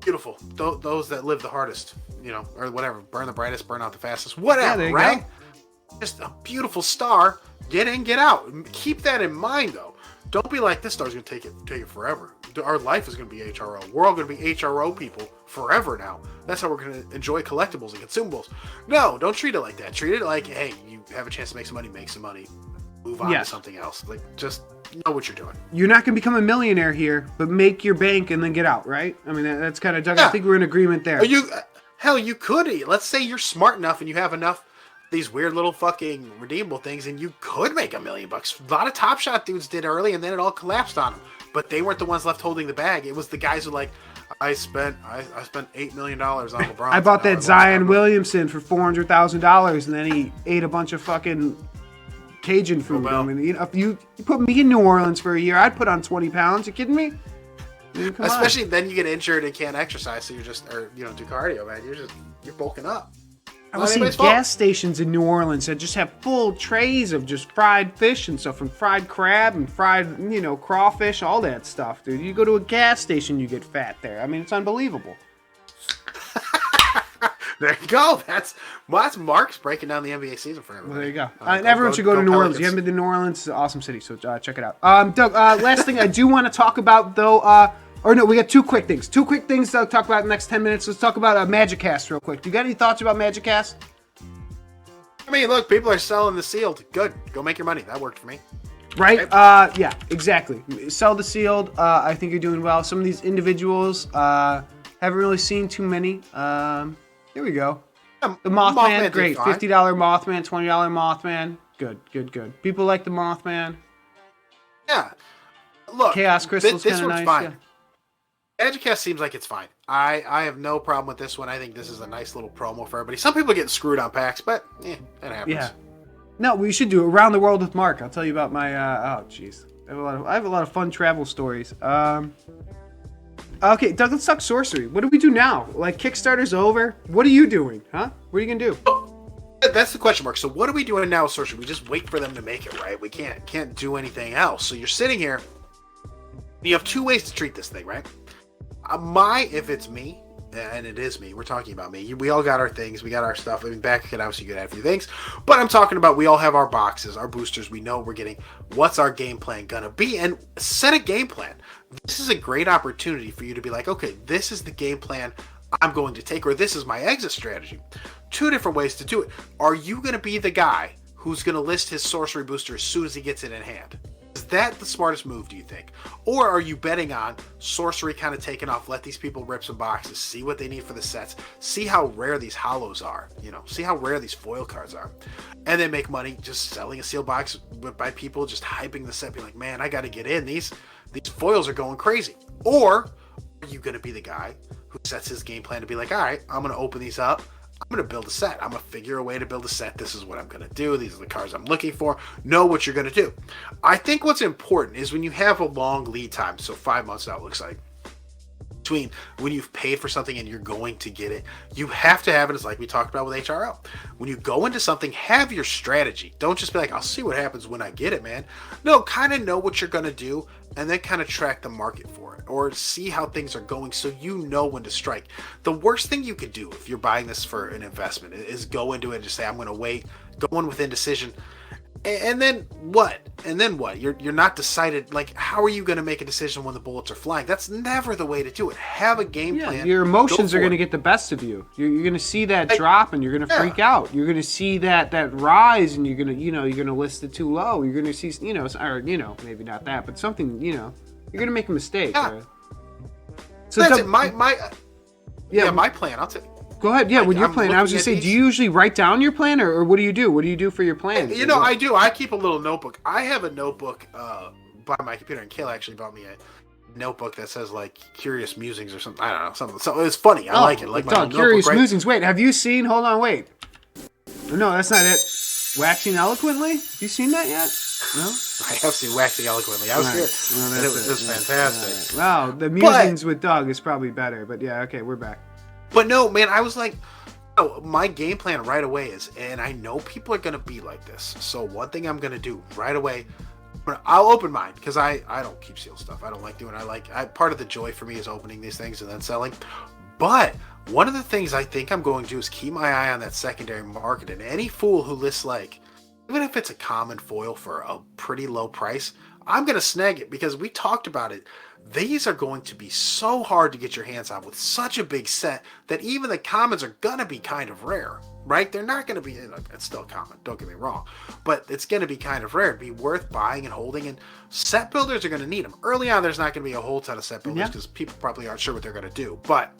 beautiful. Those that live the hardest, or whatever, burn the brightest, burn out the fastest, whatever, there you right? go. Just a beautiful star. Get in, get out. Keep that in mind, though. Don't be like, this star's going to take it forever. Our life is going to be HRO. We're all going to be HRO people forever now. That's how we're going to enjoy collectibles and consumables. No, don't treat it like that. Treat it like, hey, you have a chance to make some money, move on to something else. Like, just know what you're doing. you're not going to become a millionaire here, but make your bank and then get out, right? I mean, that's kind of, Doug, I think we're in agreement there. You could. Let's say you're smart enough and you have enough these weird little fucking redeemable things, and you could make $1 million. A lot of Top Shot dudes did early, and then it all collapsed on them. But they weren't the ones left holding the bag. It was the guys who I spent $8 million on LeBron. I bought that Zion Williamson for $400,000, and then he ate a bunch of fucking Cajun food. well. I mean, if you put me in New Orleans for a year, I'd put on 20 pounds. You kidding me? I mean, come on. Especially then you get injured and can't exercise, so you're just, do cardio, man. You're bulking up. I was seeing gas stations in New Orleans that just have full trays of just fried fish and stuff, and fried crab and fried, crawfish, all that stuff, dude. You go to a gas station, you get fat there. I mean, it's unbelievable. There you go. That's Mark's breaking down the NBA season for everyone. Well, there you go. And everyone should go to New Orleans. You haven't been to New Orleans, it's an awesome city, so check it out. Doug, last thing I do want to talk about, though, we got two quick things. Two quick things to talk about in the next 10 minutes. Let's talk about Magic Cast real quick. Do you got any thoughts about Magic Cast? I mean, look, people are selling the sealed. Good. Go make your money. That worked for me. Right? Yeah, exactly. Sell the sealed. I think you're doing well. Some of these individuals, haven't really seen too many. Here we go. The Mothman, great. $50 Mothman, $20 Mothman. Good. People like the Mothman. Yeah. Look, Chaos Crystal's this kind of one's nice. fine. Magicast seems like it's fine. I have no problem with this one. I think this is a nice little promo for everybody. Some people are getting screwed on packs, but it happens. Yeah. No, we should do Around the World with Mark. I'll tell you about my. Oh, jeez. I have a lot of fun travel stories. Okay, Doug, let's talk sorcery. What do we do now? Like, Kickstarter's over. What are you doing? Huh? What are you gonna do? That's the question mark. So what are we doing now with Sorcery? We just wait for them to make it, right? We can't do anything else. So you're sitting here. You have two ways to treat this thing, right? If it's me, and it is me, we're talking about me. We all got our things. We got our stuff. I mean, back could obviously get a few things, but I'm talking about we all have our boxes, our boosters. We know what we're getting. What's our game plan gonna be? And set a game plan. This is a great opportunity for you to be like, okay, this is the game plan I'm going to take, or this is my exit strategy. Two different ways to do it. Are you going to be the guy who's going to list his sorcery booster as soon as he gets it in hand? Is that the smartest move, do you think? Or are you betting on sorcery kind of taking off, let these people rip some boxes, see what they need for the sets, see how rare these hollows are, see how rare these foil cards are, and then make money just selling a sealed box by people just hyping the set, being like, man, I got to get in. These foils are going crazy. Or are you going to be the guy who sets his game plan to be like, all right, I'm going to open these up. I'm going to build a set. I'm going to figure a way to build a set. This is what I'm going to do. These are the cards I'm looking for. Know what you're going to do. I think what's important is when you have a long lead time, so 5 months out looks like, between when you've paid for something and you're going to get it, you have to have it, as like we talked about with HRO. When you go into something, have your strategy. Don't just be like, I'll see what happens when I get it, man. No, kind of know what you're going to do and then kind of track the market for it or see how things are going so you know when to strike. The worst thing you could do if you're buying this for an investment is go into it and just say, I'm going to wait, go in with indecision. And then what? You're not decided. Like, how are you going to make a decision when the bullets are flying? That's never the way to do it. Have a game plan. Your emotions are going to get the best of you. You're going to see that drop and you're going to freak out. You're going to see that rise and you're going to, you're going to list it too low. You're going to see, maybe not that, but something, you're going to make a mistake. Yeah. Right? So that's it. My plan. I'll take. Go ahead. Yeah, when you're playing, I was going to say, do you usually write down your plan or what do you do? What do you do for your plan? I do. I keep a little notebook. I have a notebook by my computer, and Kayla actually bought me notebook that says like Curious Musings or something. I don't know, something. So it's funny. I like it. Like it's my all Curious notebook, right? Musings. Wait, have you seen? Hold on, wait. No, that's not it. Waxing Eloquently? Have you seen that yet? No. I have seen Waxing Eloquently. I was here. Well, And it was fantastic. Wow, the Musings with Doug is probably better. But yeah, okay, we're back. But no, man, I was like, oh, my game plan right away is, and I know people are gonna be like this. So one thing I'm gonna do right away, I'll open mine because I don't keep sealed stuff. I don't like doing. Part of the joy for me is opening these things and then selling. But one of the things I think I'm going to do is keep my eye on that secondary market, and any fool who lists like, even if it's a common foil for a pretty low price, I'm gonna snag it because we talked about it. These are going to be so hard to get your hands on with such a big set that even the commons are gonna be kind of rare. Right? They're not going to be, it's still common, don't get me wrong, but it's going to be kind of rare. It'd be worth buying and holding, and set builders are going to need them. Early on, there's not going to be a whole ton of set builders because people probably aren't sure what they're going to do. But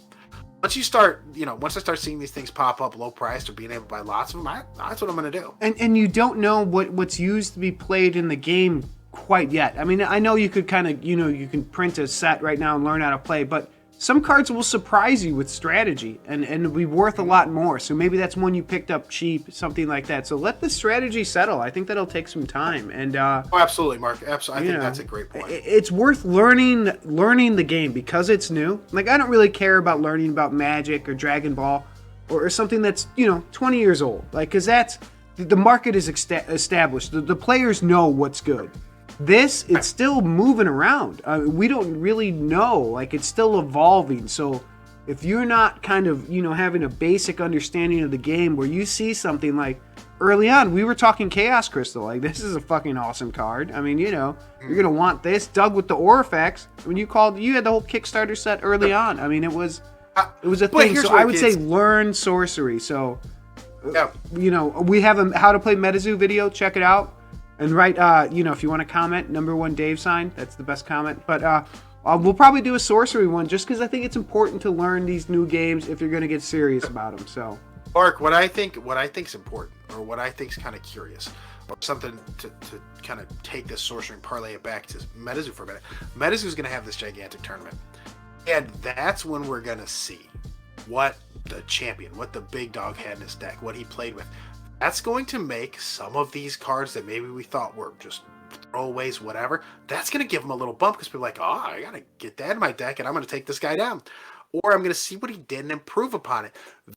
once I start seeing these things pop up low priced or being able to buy lots of them, that's what I'm going to do. And you don't know what's used to be played in the game quite yet. I mean, I know you could kind of, you can print a set right now and learn how to play, but some cards will surprise you with strategy and be worth a lot more. So maybe that's one you picked up cheap, something like that. So let the strategy settle. I think that'll take some time. And absolutely, Mark. Absolutely, I think that's a great point. It's worth learning the game because it's new. Like, I don't really care about learning about Magic or Dragon Ball or something that's 20 years old. Like, because that's the market is established. The players know what's good. It's still moving around. We don't really know. Like, it's still evolving. So if you're not kind of, having a basic understanding of the game where you see something like early on, we were talking Chaos Crystal. Like, this is a fucking awesome card. I mean, you're going to want this. Doug with the Aurifex, when you had the whole Kickstarter set early on. I mean, it was a thing. So I would say learn Sorcery. So, we have a How to Play MetaZoo video. Check it out. And if you want to comment, #1 Dave sign, that's the best comment. But we'll probably do a Sorcery one just because I think it's important to learn these new games if you're going to get serious about them. So, Mark, what I think's important, or what I think's kind of curious, or something to kind of take this Sorcery and parlay it back to MetaZoo for a minute. MetaZoo's going to have this gigantic tournament, and that's when we're going to see what the champion, what the big dog had in his deck, what he played with. That's going to make some of these cards that maybe we thought were just throwaways, whatever, that's going to give them a little bump because people are like, oh, I got to get that in my deck and I'm going to take this guy down. Or I'm going to see what he did and improve upon it.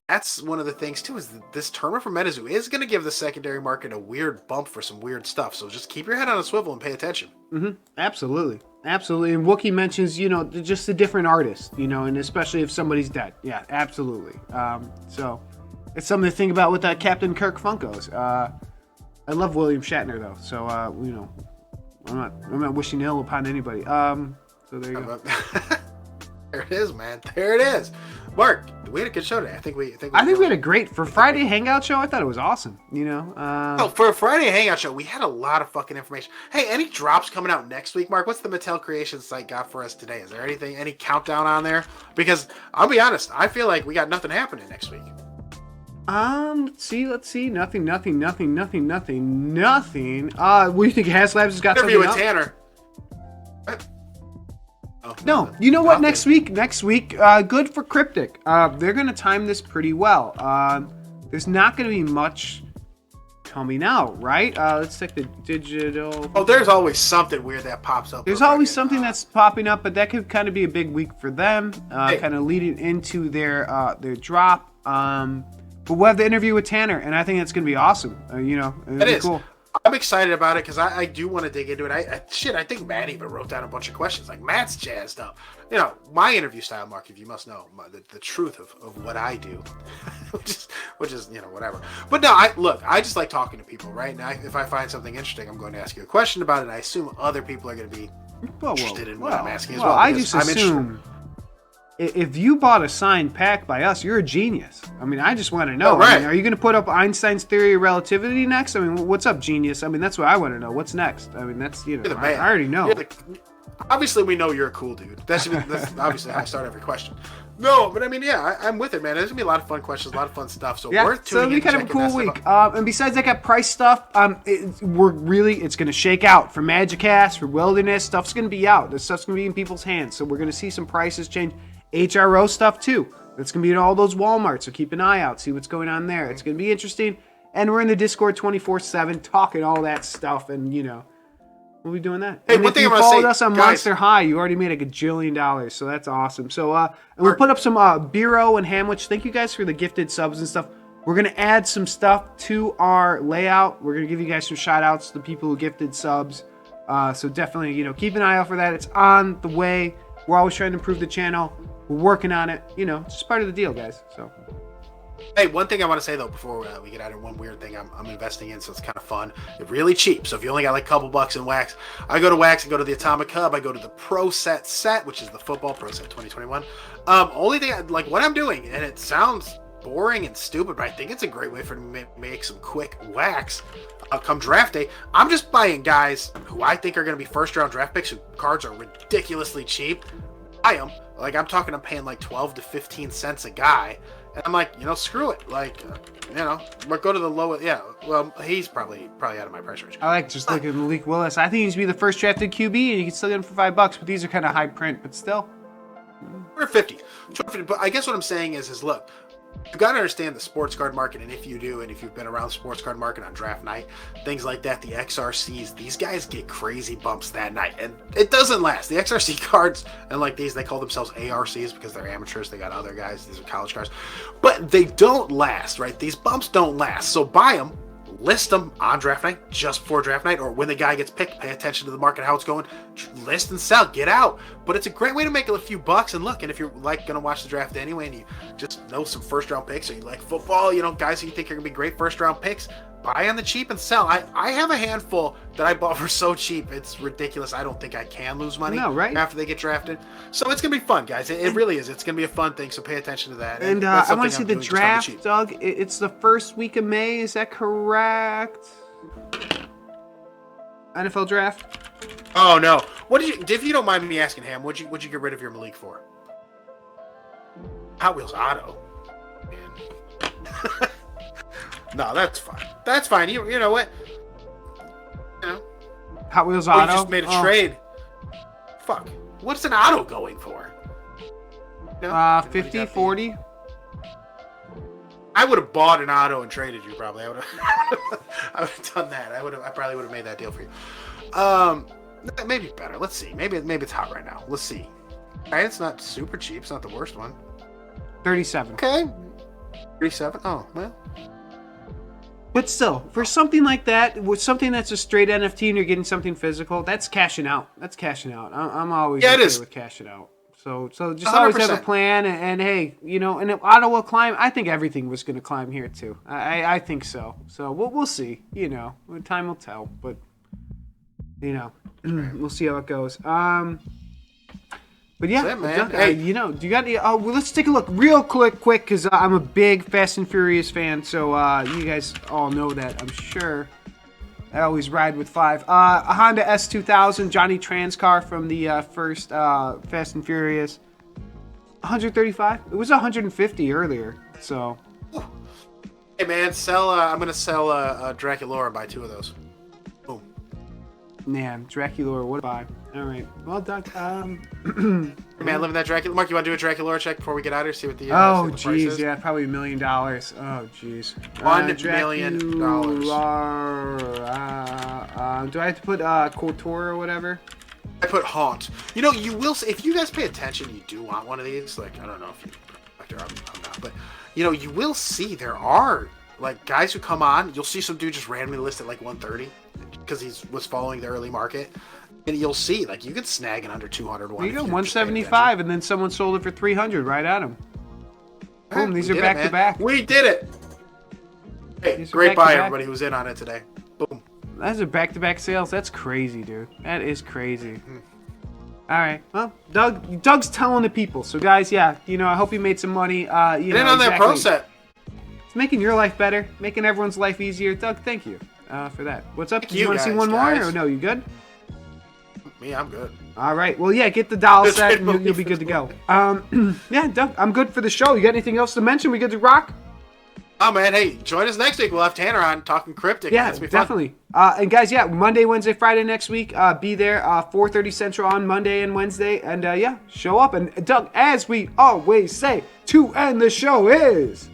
That's one of the things, too, is that this tournament for MetaZoo is going to give the secondary market a weird bump for some weird stuff. So just keep your head on a swivel and pay attention. Mm-hmm. Absolutely. Absolutely. And Wookie mentions, just a different artist, and especially if somebody's dead. Yeah, absolutely. So it's something to think about with Captain Kirk Funkos. I love William Shatner, though. So, I'm not wishing ill upon anybody. So there you go. There it is, man. There it is. Mark, we had a good show today. I think we had a great for Friday Hangout show. I thought it was awesome. For a Friday Hangout show, we had a lot of fucking information. Hey, any drops coming out next week, Mark? What's the Mattel Creations site got for us today? Is there any countdown on there? Because I'll be honest, I feel like we got nothing happening next week. Let's see. Nothing. What do you think HasLabs has got Interview something with up? Tanner. No, you know what? Next week, good for Cryptic. They're going to time this pretty well. There's not going to be much coming out, right? Let's check the digital. Oh, there's always something weird that pops up. There's always something that's popping up, but that could kind of be a big week for them, kind of leading into their drop. But we'll have the interview with Tanner, and I think that's going to be awesome. It is cool. I'm excited about it because I do want to dig into it. I think Matt even wrote down a bunch of questions. Like, Matt's jazzed up. My interview style, Mark, if you must know, the truth of what I do, which is whatever. But no, I just like talking to people, right? Now, if I find something interesting, I'm going to ask you a question about it, and I assume other people are going to be interested in what I'm asking as well. I just assume if you bought a signed pack by us, you're a genius. I mean, I just want to know. Oh, right. Are you going to put up Einstein's theory of relativity next? I mean, what's up, genius? I mean, that's what I want to know. What's next? I mean, that's, I already know. Obviously, we know you're a cool dude. That's obviously how I start every question. No, but I mean, yeah, I'm with it, man. There's gonna be a lot of fun questions, a lot of fun stuff. So Yeah, worth so tuning it'll be in. kind of a cool week. And besides that, got price stuff. It's gonna shake out for Magicast, for Wilderness. Stuff's gonna be out. This stuff's gonna be in people's hands. So we're gonna see some prices change. HRO stuff too. It's gonna be in all those Walmarts. So keep an eye out. See what's going on there. It's gonna be interesting. And we're in the Discord 24/7 talking all that stuff, and we'll be doing that. Hey, and one if thing you I wanna followed say, us on guys, Monster High, you already made a gajillion dollars, so that's awesome. So and we'll put up some Bureau and Hamwich. Thank you guys for the gifted subs and stuff. We're gonna add some stuff to our layout. We're gonna give you guys some shout outs to the people who gifted subs. So definitely, keep an eye out for that. It's on the way. We're always trying to improve the channel. We're working on it. It's just part of the deal, guys. So. Hey, one thing I want to say though before we get out of one weird thing I'm investing in, so it's kind of fun. It's really cheap. So if you only got like a couple bucks in wax, I go to wax. I go to the Atomic Hub. I go to the Proset set, which is the football Proset 2021. Only thing like what I'm doing, and it sounds boring and stupid, but I think it's a great way for me to make some quick wax. Come draft day, I'm just buying guys who I think are going to be first round draft picks. Whose cards are ridiculously cheap. Buy them. Like I'm paying like 12 to 15 cents a guy. And I'm like, screw it. Like, but go to the lowest. Yeah, well, he's probably out of my price range. I like just looking at Malik Willis. I think he needs to be the first drafted QB, and you can still get him for $5. But these are kind of high print, but still. We're 50. But I guess what I'm saying is look, you got to understand the sports card market, and if you do, and if you've been around the sports card market on draft night, things like that, the XRCs, these guys get crazy bumps that night, and it doesn't last. The XRC cards, and like these, they call themselves ARCs because they're amateurs. They got other guys. These are college cards, but they don't last, right? These bumps don't last. So buy them. List them on draft night, just before draft night, or when the guy gets picked. Pay attention to the market, how it's going. List and sell, get out. But it's a great way to make a few bucks. And look, and if you're like gonna watch the draft anyway, and you just know some first round picks, or you like football, guys who you think are gonna be great first round picks, buy on the cheap and sell. I have a handful that I bought for so cheap, it's ridiculous. I don't think I can lose money after they get drafted. So it's gonna be fun, guys. It really is. It's gonna be a fun thing. So pay attention to that. And I want to see the draft, Doug. It's the first week of May. Is that correct? NFL draft. Oh no! What did you? If you don't mind me asking, Ham, what'd you get rid of your Malik for? Hot Wheels Auto. Man. No, that's fine. That's fine. You know what? Hot Wheels Auto. You just made a trade. Fuck. What's an auto going for? 50, 40. I would have bought an auto and traded you probably. I would have done that. I probably would have made that deal for you. Maybe better. Let's see. Maybe it's hot right now. Let's see. Right, it's not super cheap. It's not the worst one. 37. Okay. 37. Oh well. But still, for something like that, with something that's a straight NFT and you're getting something physical, that's cashing out. I'm always okay with cashing out. So just 100%. Always have a plan, and hey, and if auto will climb, I think everything was going to climb here too. I think so. So we'll see. Time will tell, but we'll see how it goes. But yeah, that's it, man. Hey. Do you got any? Well, let's take a look real quick, because I'm a big Fast and Furious fan. So you guys all know that, I'm sure. I always ride with 5. A Honda S2000, Johnny Tran's car from the first Fast and Furious. 135. It was 150 earlier. So. Hey man, I'm gonna sell DracuLaura and buy 2 of those. Boom. Man, DracuLaura, what a buy. All right. Well, Doug. Man, living that Dracula. Mark, you want to do a DracuLaura check before we get out here? See what the oh, jeez, yeah, probably $1 million. Oh, jeez. $1 million. Do I have to put Couture or whatever? I put Haunt. You will. If you guys pay attention, you do want one of these. Like, I don't know if you, I'm not, but you will see there are like guys who come on. You'll see some dude just randomly list at like 130 because he was following the early market. And you'll see, like, you can snag it under 200. There you go, 175, and then someone sold it for 300 right at him. Boom, these are back to back. We did it. Hey, great buy, everybody who was in on it today. Boom. Those are back-to-back sales. That's crazy, dude. That is crazy. All right. Well, Doug's telling the people. So, guys, yeah, I hope you made some money. Get in on that Proset. It's making your life better, making everyone's life easier. Doug, thank you for that. What's up? Thank you want to see one more? Or no, you good? Me, I'm good. All right. Well, yeah, get the doll set and you'll be good to go. Yeah, Doug, I'm good for the show. You got anything else to mention? We good to rock? Oh, man. Hey, join us next week. We'll have Tanner on talking cryptic. Yeah, definitely. And guys, yeah, Monday, Wednesday, Friday next week. Be there 4:30 Central on Monday and Wednesday. And yeah, show up. And Doug, as we always say, to end the show is...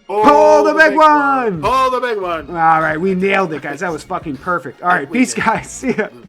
Pull the big one! Pull the big one! All right, we nailed it, guys. That was fucking perfect. All right, peace, guys. See ya.